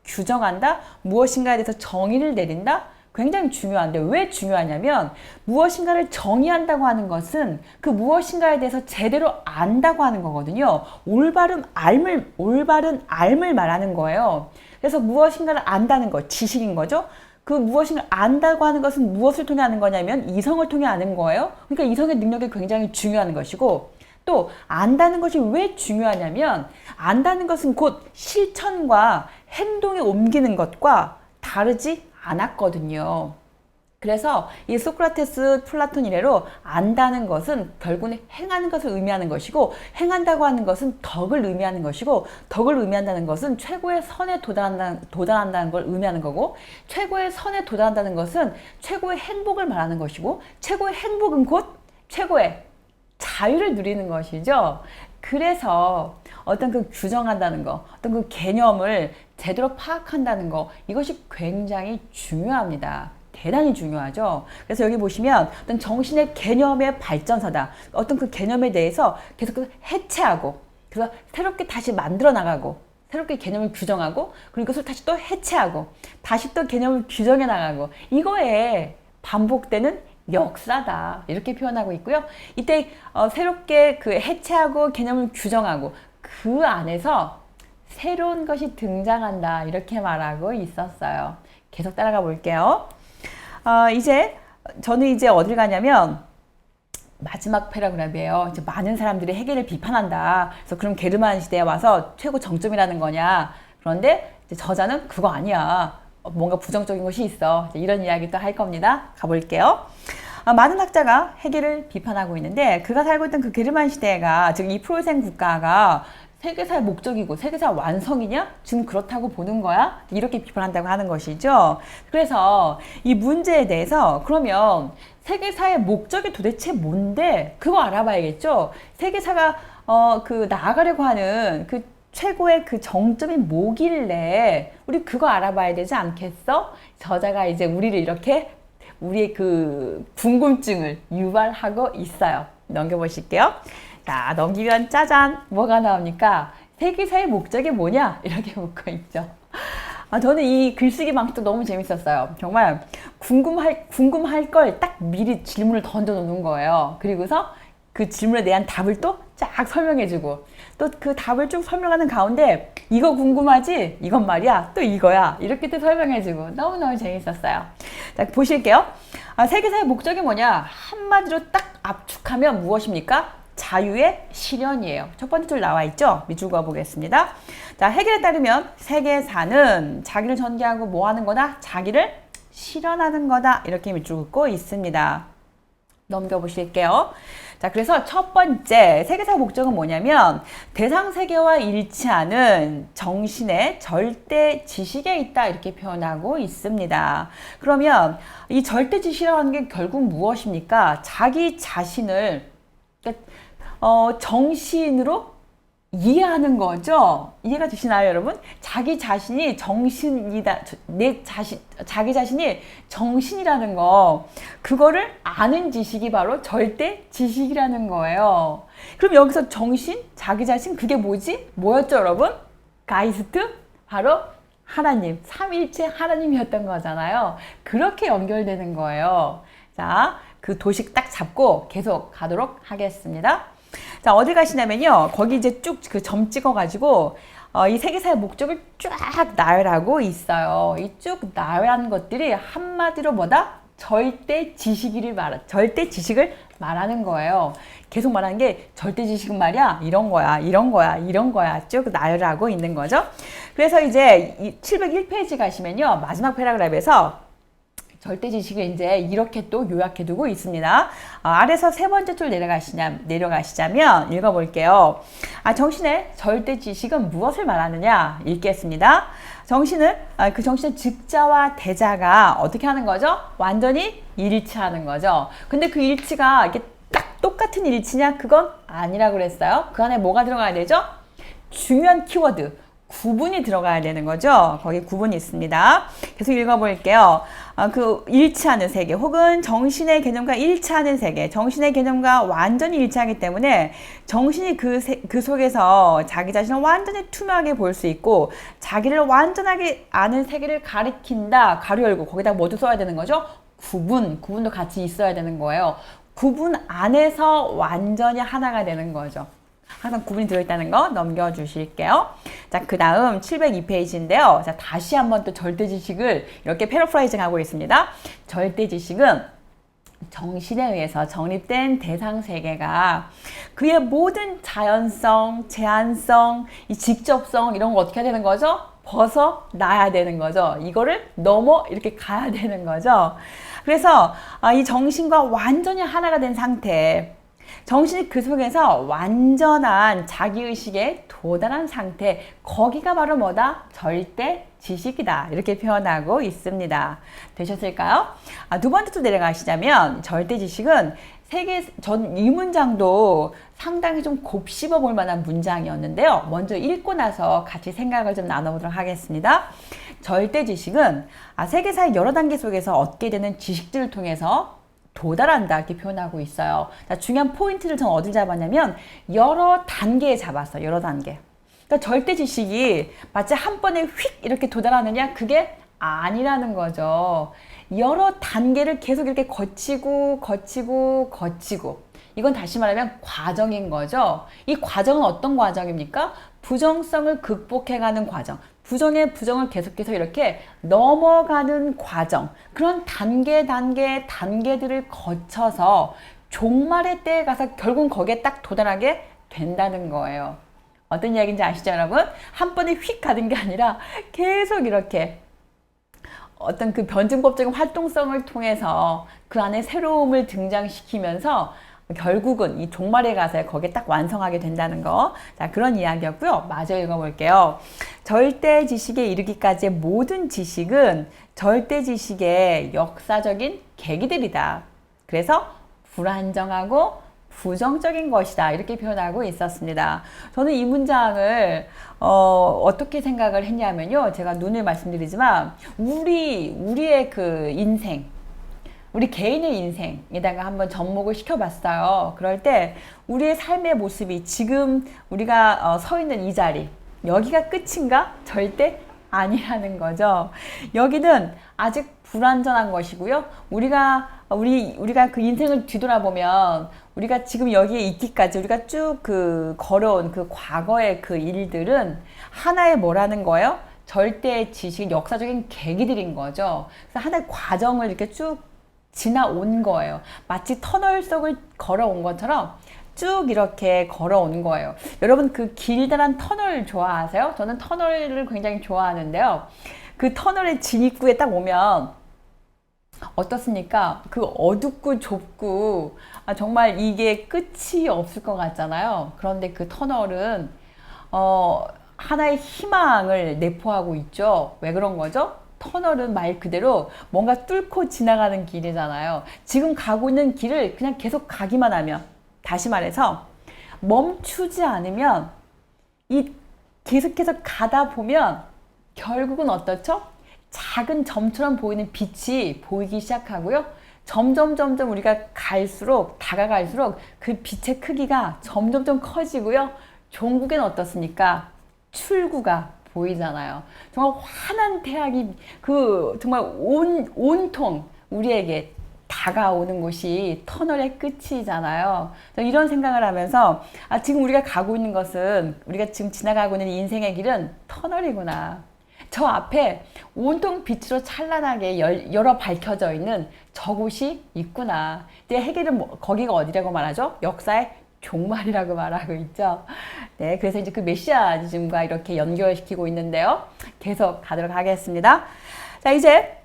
규정한다, 무엇인가에 대해서 정의를 내린다. 굉장히 중요한데 왜 중요하냐면 무엇인가를 정의한다고 하는 것은 그 무엇인가에 대해서 제대로 안다고 하는 거거든요. 올바른 알을 말하는 거예요. 그래서 무엇인가를 안다는 거, 지식인 거죠. 그 무엇인가를 안다고 하는 것은 무엇을 통해 아는 거냐면 이성을 통해 아는 거예요. 그러니까 이성의 능력이 굉장히 중요한 것이고 또 안다는 것이 왜 중요하냐면 안다는 것은 곧 실천과 행동에 옮기는 것과 다르지 않았거든요. 그래서 이 소크라테스, 플라톤 이래로 안다는 것은 결국은 행하는 것을 의미하는 것이고 행한다고 하는 것은 덕을 의미하는 것이고 덕을 의미한다는 것은 최고의 선에 도달한다는 걸 의미하는 거고 최고의 선에 도달한다는 것은 최고의 행복을 말하는 것이고 최고의 행복은 곧 최고의 자유를 누리는 것이죠. 그래서 어떤 규정한다는 거, 어떤 그 개념을 제대로 파악한다는 거 이것이 굉장히 중요합니다. 대단히 중요하죠. 그래서 여기 보시면 어떤 정신의 개념의 발전사다. 어떤 그 개념에 대해서 계속 해체하고 그래서 새롭게 다시 만들어 나가고 새롭게 개념을 규정하고 그리고 그것을 다시 또 해체하고 다시 또 개념을 규정해 나가고 이거에 반복되는 역사다. 이렇게 표현하고 있고요. 이때 새롭게 해체하고 개념을 규정하고 그 안에서 새로운 것이 등장한다. 이렇게 말하고 있었어요. 계속 따라가 볼게요. 저는 이제 어딜 가냐면 마지막 패러그래프예요. 이제 많은 사람들이 헤겔을 비판한다. 그래서 그럼 게르만 시대에 와서 최고 정점이라는 거냐. 그런데 이제 저자는 그거 아니야. 뭔가 부정적인 것이 있어. 이런 이야기도 할 겁니다. 가볼게요. 많은 학자가 헤겔을 비판하고 있는데 그가 살고 있던 그 게르만 시대가 즉 이 프로이센 국가가 세계사의 목적이고 세계사 완성이냐? 지금 그렇다고 보는 거야? 이렇게 비판한다고 하는 것이죠. 그래서 이 문제에 대해서 그러면 세계사의 목적이 도대체 뭔데? 그거 알아봐야겠죠. 세계사가 그 나아가려고 하는 그 최고의 그 정점이 뭐길래 우리 그거 알아봐야 되지 않겠어? 저자가 이제 우리를 이렇게 우리의 그 궁금증을 유발하고 있어요. 넘겨보실게요. 자, 넘기면 짜잔! 뭐가 나옵니까? 세계사의 목적이 뭐냐? 이렇게 묻고 있죠. 저는 이 글쓰기 방식도 너무 재밌었어요. 정말 궁금할 걸 딱 미리 질문을 던져 놓는 거예요. 그리고서 그 질문에 대한 답을 또 쫙 설명해주고 또 그 답을 쭉 설명하는 가운데 이거 궁금하지? 이건 말이야. 또 이거야. 이렇게 또 설명해주고 너무너무 재밌었어요. 자, 보실게요. 세계사의 목적이 뭐냐? 한마디로 딱 압축하면 무엇입니까? 자유의 실현이에요. 첫 번째 줄 나와 있죠? 밑줄 그어 보겠습니다. 자, 해겔에 따르면 세계사는 자기를 전개하고 뭐 하는 거다? 자기를 실현하는 거다. 이렇게 밑줄 긋고 있습니다. 넘겨보실게요. 자, 그래서 첫 번째 세계사의 목적은 뭐냐면 대상 세계와 일치하는 정신의 절대 지식에 있다 이렇게 표현하고 있습니다. 그러면 이 절대 지식이라는 게 결국 무엇입니까? 자기 자신을 그러니까 정신으로 이해하는 거죠. 이해가 되시나요, 여러분? 자기 자신이 정신이다. 자기 자신이 정신이라는 거. 그거를 아는 지식이 바로 절대 지식이라는 거예요. 그럼 여기서 정신, 자기 자신, 그게 뭐지? 뭐였죠, 여러분? 가이스트? 바로 하나님, 삼일체 하나님이었던 거잖아요. 그렇게 연결되는 거예요. 자, 그 도식 딱 잡고 계속 가도록 하겠습니다. 자, 어디 가시냐면요. 거기 이제 쭉 그 점 찍어가지고, 이 세계사의 목적을 쫙 나열하고 있어요. 이 쭉 나열한 것들이 한마디로 뭐다? 절대 지식을 말하는 거예요. 계속 말하는 게 절대 지식은 말이야. 이런 거야, 이런 거야, 이런 거야. 쭉 나열하고 있는 거죠. 그래서 이제 701페이지 가시면요. 마지막 패러그래프에서 절대 지식을 이제 이렇게 또 요약해두고 있습니다. 아래서 세 번째 줄 내려가시자면 읽어볼게요. 정신의 절대 지식은 무엇을 말하느냐? 읽겠습니다. 그 정신의 즉자와 대자가 어떻게 하는 거죠? 완전히 일치하는 거죠. 근데 그 일치가 이렇게 딱 똑같은 일치냐? 그건 아니라고 그랬어요. 그 안에 뭐가 들어가야 되죠? 중요한 키워드. 구분이 들어가야 되는 거죠. 거기 구분이 있습니다. 계속 읽어볼게요. 그 일치하는 세계 혹은 정신의 개념과 일치하는 세계, 정신의 개념과 완전히 일치하기 때문에 정신이 그 속에서 자기 자신을 완전히 투명하게 볼 수 있고 자기를 완전하게 아는 세계를 가리킨다. 가로 열고 거기다 뭐도 써야 되는 거죠? 구분도 같이 있어야 되는 거예요. 구분 안에서 완전히 하나가 되는 거죠. 항상 구분이 들어있다는 거 넘겨주실게요. 자, 그 다음 702페이지인데요. 자, 다시 한번 또 절대 지식을 이렇게 패러프라이징 하고 있습니다. 절대 지식은 정신에 의해서 정립된 대상 세계가 그의 모든 자연성, 제한성, 이 직접성 이런 거 어떻게 해야 되는 거죠? 벗어나야 되는 거죠. 이거를 넘어 이렇게 가야 되는 거죠. 그래서 이 정신과 완전히 하나가 된 상태, 정신이 그 속에서 완전한 자기의식에 도달한 상태, 거기가 바로 뭐다? 절대 지식이다. 이렇게 표현하고 있습니다. 되셨을까요? 두 번째 또 내려가시자면 절대 지식은 이 문장도 상당히 좀 곱씹어 볼 만한 문장이었는데요. 먼저 읽고 나서 같이 생각을 좀 나눠보도록 하겠습니다. 절대 지식은 세계사의 여러 단계 속에서 얻게 되는 지식들을 통해서 도달한다 이렇게 표현하고 있어요. 자, 중요한 포인트를 저는 어딜 잡았냐면 여러 단계에 잡았어요. 여러 단계. 그러니까 절대 지식이 마치 한 번에 휙 이렇게 도달하느냐? 그게 아니라는 거죠. 여러 단계를 계속 이렇게 거치고 이건 다시 말하면 과정인 거죠. 이 과정은 어떤 과정입니까? 부정성을 극복해가는 과정. 부정을 계속해서 이렇게 넘어가는 과정. 그런 단계들을 거쳐서 종말의 때에 가서 결국 거기에 딱 도달하게 된다는 거예요. 어떤 이야기인지 아시죠, 여러분? 한 번에 휙 가는 게 아니라 계속 이렇게 어떤 그 변증법적인 활동성을 통해서 그 안에 새로움을 등장시키면서 결국은 이 종말에 가서 거기에 딱 완성하게 된다는 거. 자, 그런 이야기였고요. 마저 읽어볼게요. 절대 지식에 이르기까지의 모든 지식은 절대 지식의 역사적인 계기들이다. 그래서 불안정하고 부정적인 것이다. 이렇게 표현하고 있었습니다. 저는 이 문장을 어떻게 생각을 했냐면요. 제가 눈을 말씀드리지만 우리의 그 인생, 우리 개인의 인생에다가 한번 접목을 시켜봤어요. 그럴 때 우리의 삶의 모습이 지금 우리가 서 있는 이 자리, 여기가 끝인가? 절대 아니라는 거죠. 여기는 아직 불완전한 것이고요. 우리가 그 인생을 뒤돌아보면 우리가 지금 여기에 있기까지 우리가 쭉 그 걸어온 그 과거의 그 일들은 하나의 뭐라는 거예요? 절대 지식, 역사적인 계기들인 거죠. 그래서 하나의 과정을 이렇게 쭉 지나온 거예요. 마치 터널 속을 걸어온 것처럼 쭉 이렇게 걸어온 거예요. 여러분 그 길다란 터널 좋아하세요? 저는 터널을 굉장히 좋아하는데요. 그 터널의 진입구에 딱 오면 어떻습니까? 그 어둡고 좁고 정말 이게 끝이 없을 것 같잖아요. 그런데 그 터널은 하나의 희망을 내포하고 있죠. 왜 그런 거죠? 터널은 말 그대로 뭔가 뚫고 지나가는 길이잖아요. 지금 가고 있는 길을 그냥 계속 가기만 하면, 다시 말해서 멈추지 않으면 계속해서 가다 보면 결국은 어떻죠? 작은 점처럼 보이는 빛이 보이기 시작하고요. 점점 우리가 다가갈수록 그 빛의 크기가 점점 커지고요. 종국에는 어떻습니까? 출구가 보이잖아요. 정말 환한 태양이 정말 온통 우리에게 다가오는 곳이 터널의 끝이잖아요. 이런 생각을 하면서 지금 우리가 가고 있는 것은, 우리가 지금 지나가고 있는 인생의 길은 터널이구나. 저 앞에 온통 빛으로 찬란하게 열어 밝혀져 있는 저곳이 있구나. 이제 해겔은 거기가 어디라고 말하죠? 역사의 종말이라고 말하고 있죠. 네, 그래서 이제 그 메시아니즘과 이렇게 연결시키고 있는데요. 계속 가도록 하겠습니다. 자, 이제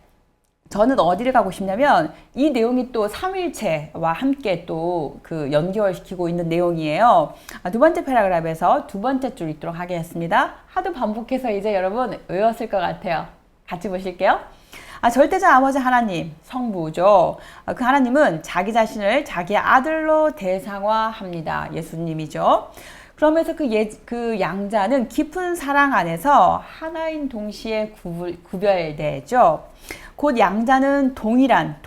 저는 어디를 가고 싶냐면 이 내용이 또 삼일체와 함께 또 그 연결시키고 있는 내용이에요. 두 번째 패러그래프에서 두 번째 줄 읽도록 하겠습니다. 하도 반복해서 이제 여러분 외웠을 것 같아요. 같이 보실게요. 절대적 아버지 하나님, 성부죠. 그 하나님은 자기 자신을 자기의 아들로 대상화합니다. 예수님이죠. 그러면서 그 양자는 깊은 사랑 안에서 하나인 동시에 구별되죠. 곧 양자는 동일하면서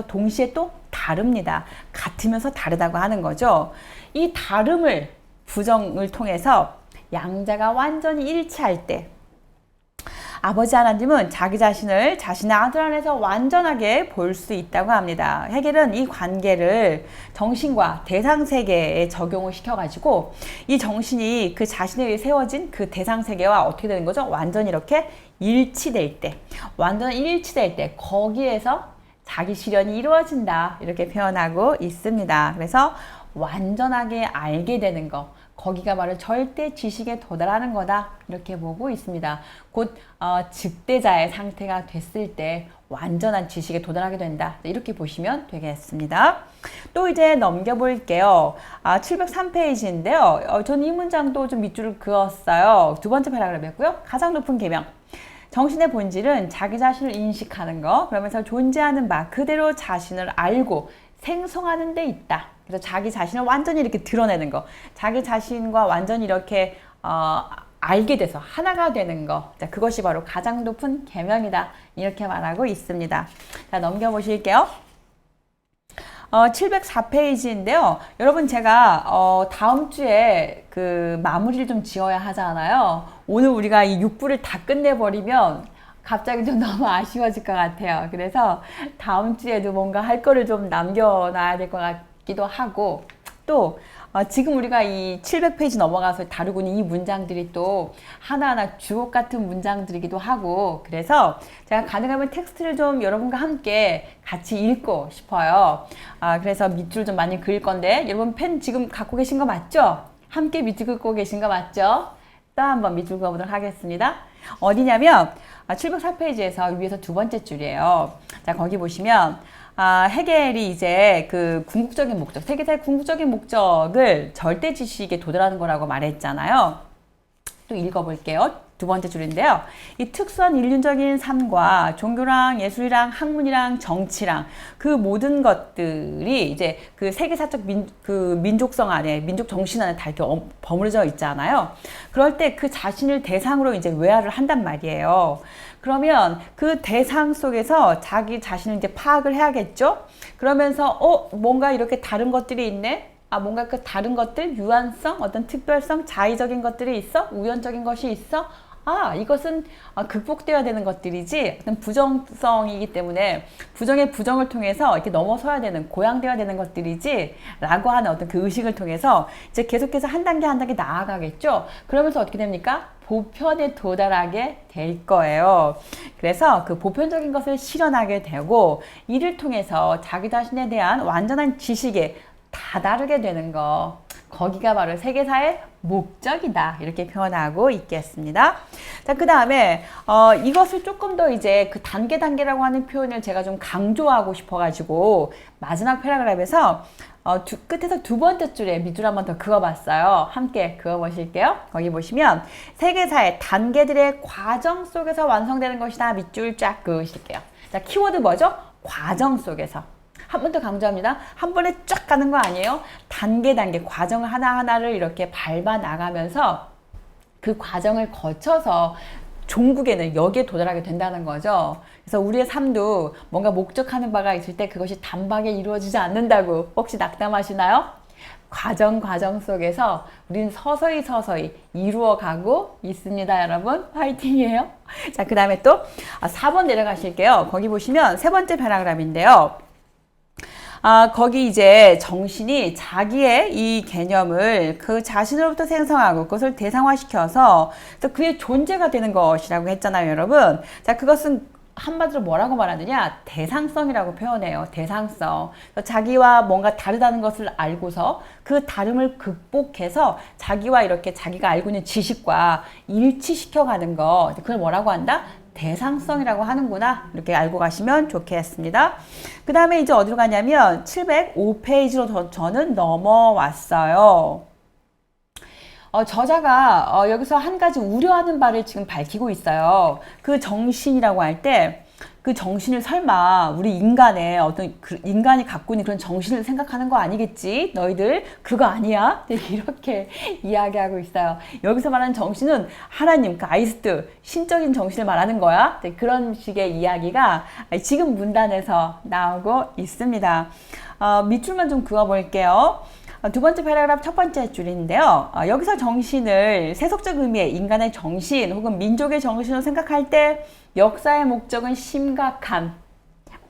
동시에 또 다릅니다. 같으면서 다르다고 하는 거죠. 이 다름을 부정을 통해서 양자가 완전히 일치할 때 아버지 하나님은 자기 자신을 자신의 아들 안에서 완전하게 볼 수 있다고 합니다. 해겔은 이 관계를 정신과 대상 세계에 적용을 시켜가지고 이 정신이 그 자신에 의해 세워진 그 대상 세계와 어떻게 되는 거죠? 완전히 이렇게 일치될 때, 거기에서 자기 실현이 이루어진다. 이렇게 표현하고 있습니다. 그래서 완전하게 알게 되는 거, 거기가 바로 절대 지식에 도달하는 거다. 이렇게 보고 있습니다. 곧 즉대자의 상태가 됐을 때 완전한 지식에 도달하게 된다. 이렇게 보시면 되겠습니다. 또 이제 넘겨볼게요. 703페이지인데요. 저는 이 문장도 좀 밑줄을 그었어요. 두 번째 패러그래프였고요. 가장 높은 계명. 정신의 본질은 자기 자신을 인식하는 거, 그러면서 존재하는 바 그대로 자신을 알고 생성하는 데 있다. 그래서 자기 자신을 완전히 이렇게 드러내는 거, 자기 자신과 완전히 이렇게 알게 돼서 하나가 되는 거, 자, 그것이 바로 가장 높은 계명이다. 이렇게 말하고 있습니다. 자, 넘겨보실게요. 704페이지인데요. 여러분 제가 다음 주에 그 마무리를 좀 지어야 하잖아요. 오늘 우리가 이 6부를 다 끝내버리면 갑자기 좀 너무 아쉬워질 것 같아요. 그래서 다음 주에도 뭔가 할 거를 좀 남겨놔야 될 것 같기도 하고, 또 지금 우리가 이 700페이지 넘어가서 다루고 있는 이 문장들이 또 하나하나 주옥 같은 문장들이기도 하고, 그래서 제가 가능하면 텍스트를 좀 여러분과 함께 같이 읽고 싶어요. 그래서 밑줄 좀 많이 그릴 건데, 여러분 펜 지금 갖고 계신 거 맞죠? 함께 밑줄 긋고 계신 거 맞죠? 또 한번 밑줄 그어보도록 하겠습니다. 어디냐면 704페이지에서 위에서 두 번째 줄이에요. 자, 거기 보시면 해겔이 이제 그 궁극적인 목적, 세계사의 궁극적인 목적을 절대 지식에 도달하는 거라고 말했잖아요. 또 읽어볼게요. 두 번째 줄인데요. 이 특수한 인륜적인 삶과 종교랑 예술이랑 학문이랑 정치랑 그 모든 것들이 이제 그 세계사적 민족성 안에, 민족 정신 안에 다 이렇게 버무려져 있잖아요. 그럴 때 그 자신을 대상으로 이제 외화를 한단 말이에요. 그러면 그 대상 속에서 자기 자신을 이제 파악을 해야겠죠? 그러면서, 뭔가 이렇게 다른 것들이 있네? 뭔가 그 다른 것들, 유한성, 어떤 특별성, 자의적인 것들이 있어? 우연적인 것이 있어? 이것은 극복되어야 되는 것들이지 어떤 부정성이기 때문에 부정의 부정을 통해서 이렇게 넘어서야 되는, 고양되어야 되는 것들이지 라고 하는 어떤 그 의식을 통해서 이제 계속해서 한 단계 한 단계 나아가겠죠. 그러면서 어떻게 됩니까? 보편에 도달하게 될 거예요. 그래서 그 보편적인 것을 실현하게 되고 이를 통해서 자기 자신에 대한 완전한 지식에 다다르게 되는 거, 거기가 바로 세계사의 목적이다, 이렇게 표현하고 있겠습니다. 자, 그 다음에 이것을 조금 더 이제 그 단계라고 하는 표현을 제가 좀 강조하고 싶어가지고 마지막 패러그래프에서 끝에서 두 번째 줄에 밑줄 한번 더 그어봤어요. 함께 그어보실게요. 거기 보시면 세계사의 단계들의 과정 속에서 완성되는 것이다, 밑줄 쫙 그으실게요. 자, 키워드 뭐죠? 과정 속에서. 한 번 더 강조합니다. 한 번에 쫙 가는 거 아니에요. 단계 과정을 하나하나를 이렇게 밟아 나가면서 그 과정을 거쳐서 종국에는 여기에 도달하게 된다는 거죠. 그래서 우리의 삶도 뭔가 목적하는 바가 있을 때 그것이 단박에 이루어지지 않는다고 혹시 낙담하시나요? 과정 속에서 우리는 서서히 이루어가고 있습니다, 여러분. 화이팅이에요. 자, 그 다음에 또 4번 내려가실게요. 거기 보시면 세 번째 패러그래프인데요. 거기 이제 정신이 자기의 이 개념을 그 자신으로부터 생성하고 그것을 대상화시켜서 그의 존재가 되는 것이라고 했잖아요, 여러분. 자, 그것은 한마디로 뭐라고 말하느냐? 대상성이라고 표현해요. 대상성. 자기와 뭔가 다르다는 것을 알고서 그 다름을 극복해서 자기와 이렇게 자기가 알고 있는 지식과 일치시켜가는 거. 그걸 뭐라고 한다? 대상성이라고 하는구나. 이렇게 알고 가시면 좋겠습니다. 그 다음에 이제 어디로 가냐면 705페이지로 저는 넘어왔어요. 저자가 여기서 한 가지 우려하는 바를 지금 밝히고 있어요. 그 정신이라고 할 때 그 정신을 설마 우리 인간의 어떤 인간이 갖고 있는 그런 정신을 생각하는 거 아니겠지? 너희들 그거 아니야? 이렇게 이야기하고 있어요. 여기서 말하는 정신은 하나님, 아이스트, 신적인 정신을 말하는 거야. 그런 식의 이야기가 지금 문단에서 나오고 있습니다. 밑줄만 좀 그어볼게요. 두 번째 패러그래프 첫 번째 줄인데요. 여기서 정신을 세속적 의미의 인간의 정신 혹은 민족의 정신으로 생각할 때 역사의 목적은 심각한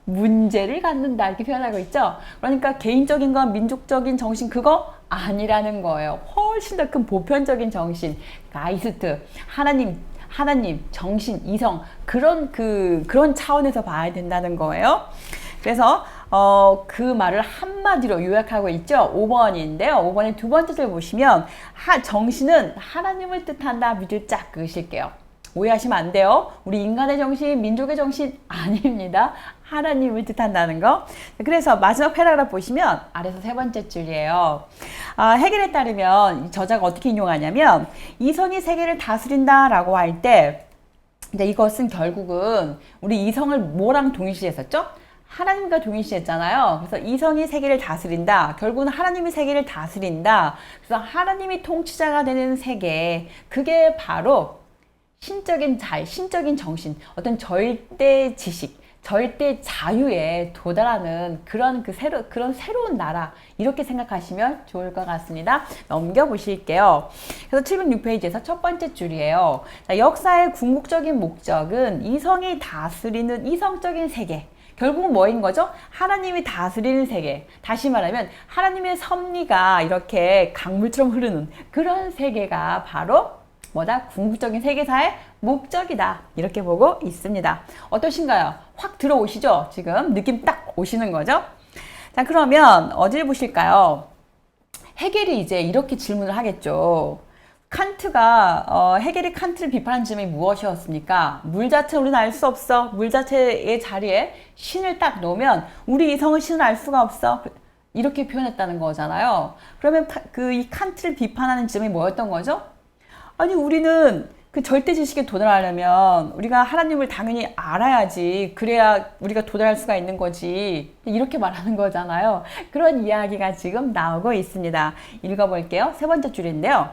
문제를 갖는다, 이렇게 표현하고 있죠. 그러니까 개인적인 건 민족적인 정신 그거 아니라는 거예요. 훨씬 더 큰 보편적인 정신, 가이스트, 하나님, 정신, 이성, 그런 차원에서 봐야 된다는 거예요. 그래서 그 말을 한마디로 요약하고 있죠. 5번인데요. 5번의 두 번째 줄 보시면 정신은 하나님을 뜻한다. 밑줄 쫙 그으실게요. 오해하시면 안 돼요. 우리 인간의 정신, 민족의 정신 아닙니다. 하나님을 뜻한다는 거. 그래서 마지막 패러그래프 보시면 아래서 세 번째 줄이에요. 해겔에 따르면 저자가 어떻게 인용하냐면 이성이 세계를 다스린다라고 할 때 이것은 결국은 우리 이성을 뭐랑 동일시했었죠? 하나님과 동일시했잖아요. 그래서 이성이 세계를 다스린다. 결국은 하나님이 세계를 다스린다. 그래서 하나님이 통치자가 되는 세계. 그게 바로 신적인 정신, 어떤 절대 지식, 절대 자유에 도달하는 그런 새로운 나라. 이렇게 생각하시면 좋을 것 같습니다. 넘겨보실게요. 그래서 706페이지에서 첫 번째 줄이에요. 자, 역사의 궁극적인 목적은 이성이 다스리는 이성적인 세계. 결국은 뭐인 거죠? 하나님이 다스리는 세계. 다시 말하면 하나님의 섭리가 이렇게 강물처럼 흐르는 그런 세계가 바로 뭐다? 궁극적인 세계사의 목적이다. 이렇게 보고 있습니다. 어떠신가요? 확 들어오시죠? 지금 느낌 딱 오시는 거죠? 자, 그러면 어디를 보실까요? 해겔이 이제 이렇게 질문을 하겠죠. 해겔이 칸트를 비판한 점이 무엇이었습니까? 물 자체는 우리는 알 수 없어. 물 자체의 자리에 신을 딱 놓으면 우리 이성은 신을 알 수가 없어. 이렇게 표현했다는 거잖아요. 그러면 이 칸트를 비판하는 점이 뭐였던 거죠? 아니, 우리는 그 절대 지식에 도달하려면 우리가 하나님을 당연히 알아야지. 그래야 우리가 도달할 수가 있는 거지. 이렇게 말하는 거잖아요. 그런 이야기가 지금 나오고 있습니다. 읽어볼게요. 세 번째 줄인데요.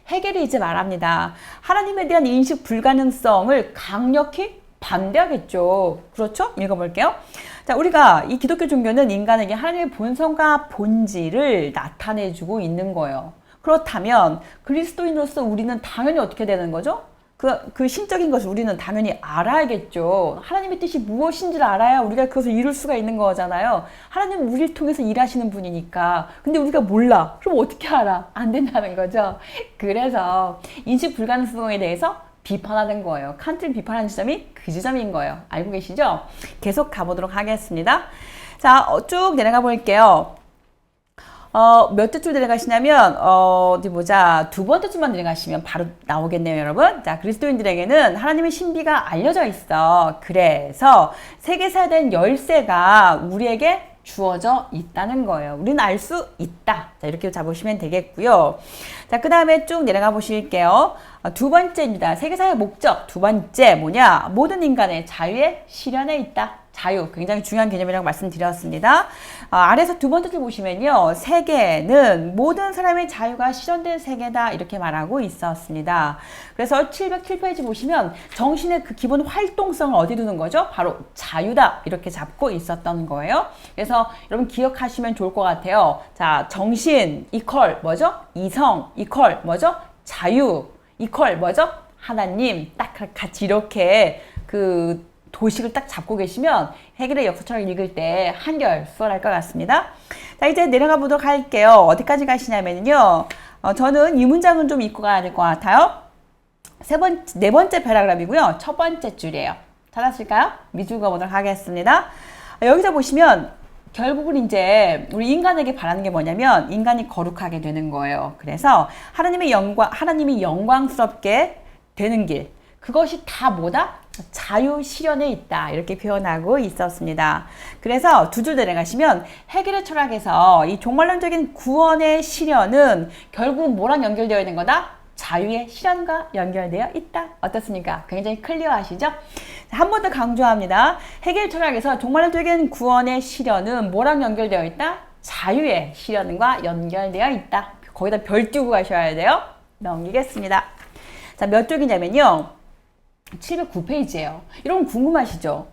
헤겔이 이제 말합니다. 하나님에 대한 인식 불가능성을 강력히 반대하겠죠. 그렇죠? 읽어볼게요. 자, 우리가 이 기독교 종교는 인간에게 하나님의 본성과 본질을 나타내주고 있는 거예요. 그렇다면 그리스도인으로서 우리는 당연히 어떻게 되는 거죠? 그 신적인 것을 우리는 당연히 알아야겠죠. 하나님의 뜻이 무엇인지를 알아야 우리가 그것을 이룰 수가 있는 거잖아요. 하나님은 우리를 통해서 일하시는 분이니까. 근데 우리가 몰라. 그럼 어떻게 알아? 안 된다는 거죠. 그래서 인식 불가능성에 대해서 비판하는 거예요. 칸트를 비판하는 지점이 그 지점인 거예요. 알고 계시죠? 계속 가보도록 하겠습니다. 자, 쭉 내려가 볼게요. 몇째 줄 내려가시냐면, 어디 보자. 두 번째 줄만 내려가시면 바로 나오겠네요, 여러분. 자, 그리스도인들에게는 하나님의 신비가 알려져 있어. 그래서 세계사에 대한 열쇠가 우리에게 주어져 있다는 거예요. 우리는 알 수 있다. 자, 이렇게 잡으시면 되겠고요. 자, 그 다음에 쭉 내려가 보실게요. 두 번째입니다. 세계사의 목적. 두 번째 뭐냐? 모든 인간의 자유의 실현에 있다. 자유, 굉장히 중요한 개념이라고 말씀드렸습니다. 아래서 두 번째 줄 보시면요. 세계는 모든 사람의 자유가 실현된 세계다. 이렇게 말하고 있었습니다. 그래서 707페이지 보시면 정신의 그 기본 활동성을 어디 두는 거죠? 바로 자유다. 이렇게 잡고 있었던 거예요. 그래서 여러분 기억하시면 좋을 것 같아요. 자, 정신 이퀄 뭐죠? 이성 이퀄 뭐죠? 자유 이퀄 뭐죠? 하나님. 딱 같이 이렇게 그 도식을 딱 잡고 계시면 헤겔의 역사책을 읽을 때 한결 수월할 것 같습니다. 자, 이제 내려가 보도록 할게요. 어디까지 가시냐면요. 저는 이 문장은 좀 읽고 가야 될 것 같아요. 네 번째 패러그래프이고요. 첫 번째 줄이에요. 찾았을까요? 밑줄 그어보도록 하겠습니다. 여기서 보시면 결국은 이제 우리 인간에게 바라는 게 뭐냐면 인간이 거룩하게 되는 거예요. 그래서 하나님이 영광스럽게 되는 길. 그것이 다 뭐다? 자유 실현에 있다. 이렇게 표현하고 있었습니다. 그래서 두 줄 내려가시면 헤겔의 철학에서 이 종말론적인 구원의 실현은 결국 뭐랑 연결되어 있는 거다? 자유의 실현과 연결되어 있다. 어떻습니까? 굉장히 클리어하시죠? 한 번 더 강조합니다. 헤겔 철학에서 종말론적인 구원의 실현은 뭐랑 연결되어 있다? 자유의 실현과 연결되어 있다. 거기다 별 띄고 가셔야 돼요. 넘기겠습니다. 자, 몇 쪽이냐면요. 709페이지예요. 이런 거 궁금하시죠?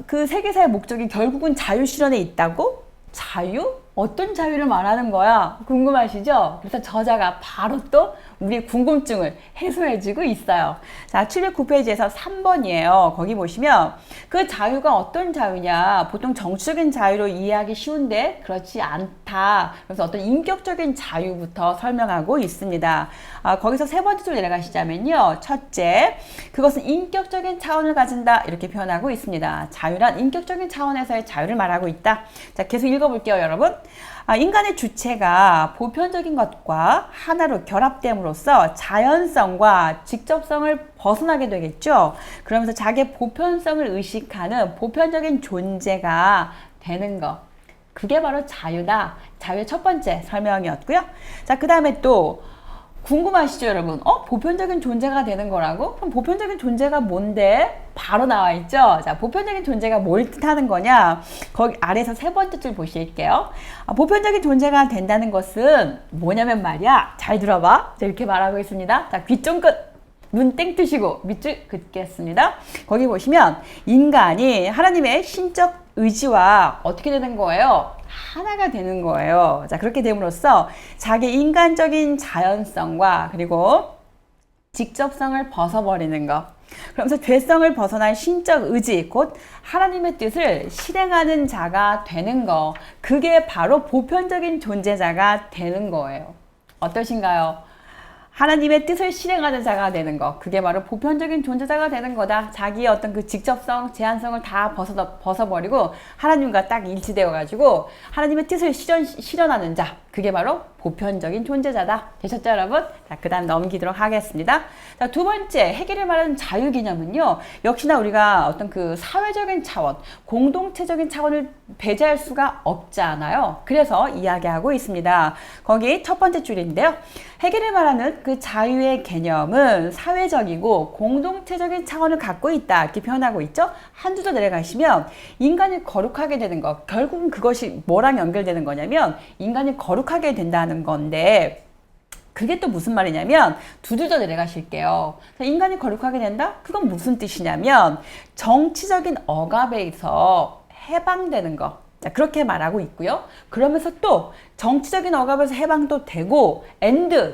그 세계사의 목적이 결국은 자유 실현에 있다고? 자유? 어떤 자유를 말하는 거야? 궁금하시죠? 그래서 저자가 바로 또 우리의 궁금증을 해소해주고 있어요. 자, 709페이지에서 3번이에요. 거기 보시면 그 자유가 어떤 자유냐? 보통 정치적인 자유로 이해하기 쉬운데 그렇지 않다. 그래서 어떤 인격적인 자유부터 설명하고 있습니다. 거기서 세 번째 줄 내려가시자면요. 첫째, 그것은 인격적인 차원을 가진다. 이렇게 표현하고 있습니다. 자유란 인격적인 차원에서의 자유를 말하고 있다. 자, 계속 읽어볼게요, 여러분. 인간의 주체가 보편적인 것과 하나로 결합됨으로써 자연성과 직접성을 벗어나게 되겠죠. 그러면서 자기의 보편성을 의식하는 보편적인 존재가 되는 것. 그게 바로 자유다. 자유의 첫 번째 설명이었고요. 자, 그 다음에 또 궁금하시죠, 여러분? 보편적인 존재가 되는 거라고? 그럼 보편적인 존재가 뭔데? 바로 나와 있죠? 자, 보편적인 존재가 뭘 뜻하는 거냐? 거기 아래에서 세 번째 줄 보실게요. 보편적인 존재가 된다는 것은 뭐냐면 말이야. 잘 들어봐. 자, 이렇게 말하고 있습니다. 자, 귀 쫑긋. 눈 땡 뜨시고 밑줄 긋겠습니다. 거기 보시면 인간이 하나님의 신적 의지와 어떻게 되는 거예요? 하나가 되는 거예요. 자, 그렇게 됨으로써 자기 인간적인 자연성과 그리고 직접성을 벗어버리는 것. 그러면서 죄성을 벗어난 신적 의지, 곧 하나님의 뜻을 실행하는 자가 되는 거. 그게 바로 보편적인 존재자가 되는 거예요. 어떠신가요? 하나님의 뜻을 실행하는 자가 되는 것. 그게 바로 보편적인 존재자가 되는 거다. 자기의 어떤 그 직접성, 제한성을 다 벗어버리고 하나님과 딱 일치되어 가지고 하나님의 뜻을 실현하는 자. 그게 바로 보편적인 존재자다. 되셨죠, 여러분? 자, 그 다음 넘기도록 하겠습니다. 자, 두 번째, 해겔이 말하는 자유 개념은요, 역시나 우리가 어떤 그 사회적인 차원, 공동체적인 차원을 배제할 수가 없잖아요. 그래서 이야기하고 있습니다. 거기 첫 번째 줄인데요. 해겔이 말하는 그 자유의 개념은 사회적이고 공동체적인 차원을 갖고 있다. 이렇게 표현하고 있죠. 한 줄 더 내려가시면 인간이 거룩하게 되는 것. 결국은 그것이 뭐랑 연결되는 거냐면 인간이 거룩하게 된다는 건데 그게 또 무슨 말이냐면 두 줄 더 내려가실게요. 인간이 거룩하게 된다? 그건 무슨 뜻이냐면 정치적인 억압에서 해방되는 것. 자, 그렇게 말하고 있고요. 그러면서 또 정치적인 억압에서 해방도 되고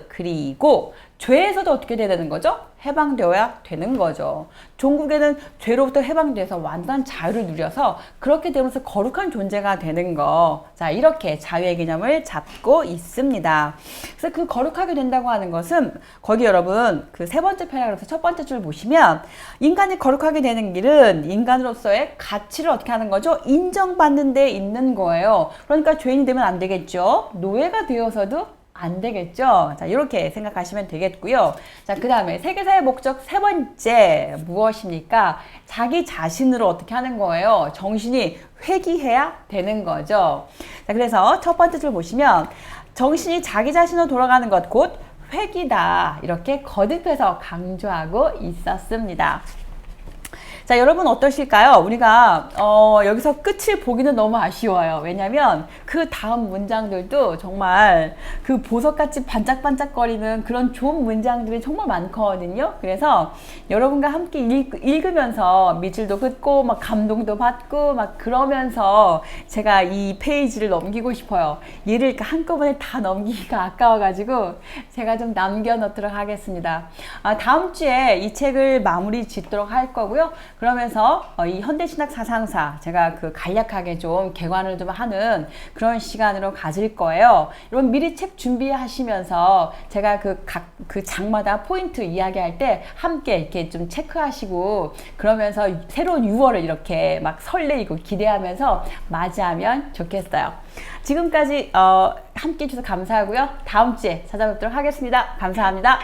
그리고 죄에서도 어떻게 돼야 되는 거죠? 해방되어야 되는 거죠. 종국에는 죄로부터 해방돼서 완전 자유를 누려서 그렇게 되면서 거룩한 존재가 되는 거. 자, 이렇게 자유의 개념을 잡고 있습니다. 그래서 그 거룩하게 된다고 하는 것은 거기 여러분 그 세 번째 패러그래프 첫 번째 줄 보시면 인간이 거룩하게 되는 길은 인간으로서의 가치를 어떻게 하는 거죠? 인정받는 데 있는 거예요. 그러니까 죄인이 되면 안 되겠죠. 노예가 되어서도 안 되겠죠. 자, 이렇게 생각하시면 되겠고요. 자, 그 다음에 세계사의 목적 세 번째 무엇입니까? 자기 자신으로 어떻게 하는 거예요? 정신이 회귀해야 되는 거죠. 자, 그래서 첫 번째 줄 보시면 정신이 자기 자신으로 돌아가는 것 곧 회귀다. 이렇게 거듭해서 강조하고 있었습니다. 자, 여러분 어떠실까요? 우리가 여기서 끝을 보기는 너무 아쉬워요. 왜냐면 그 다음 문장들도 정말 그 보석같이 반짝반짝거리는 그런 좋은 문장들이 정말 많거든요. 그래서 여러분과 함께 읽으면서 밑줄도 긋고 막 감동도 받고 막 그러면서 제가 이 페이지를 넘기고 싶어요. 얘를 한꺼번에 다 넘기기가 아까워가지고 제가 좀 남겨놓도록 하겠습니다. 다음 주에 이 책을 마무리 짓도록 할 거고요. 그러면서 이 현대신학 사상사 제가 그 간략하게 좀 개관을 좀 하는 그런 시간으로 가질 거예요. 여러분 미리 책 준비하시면서 제가 그 장마다 포인트 이야기할 때 함께 이렇게 좀 체크하시고 그러면서 새로운 6월을 이렇게 막 설레이고 기대하면서 맞이하면 좋겠어요. 지금까지 함께 해주셔서 감사하고요. 다음 주에 찾아뵙도록 하겠습니다. 감사합니다.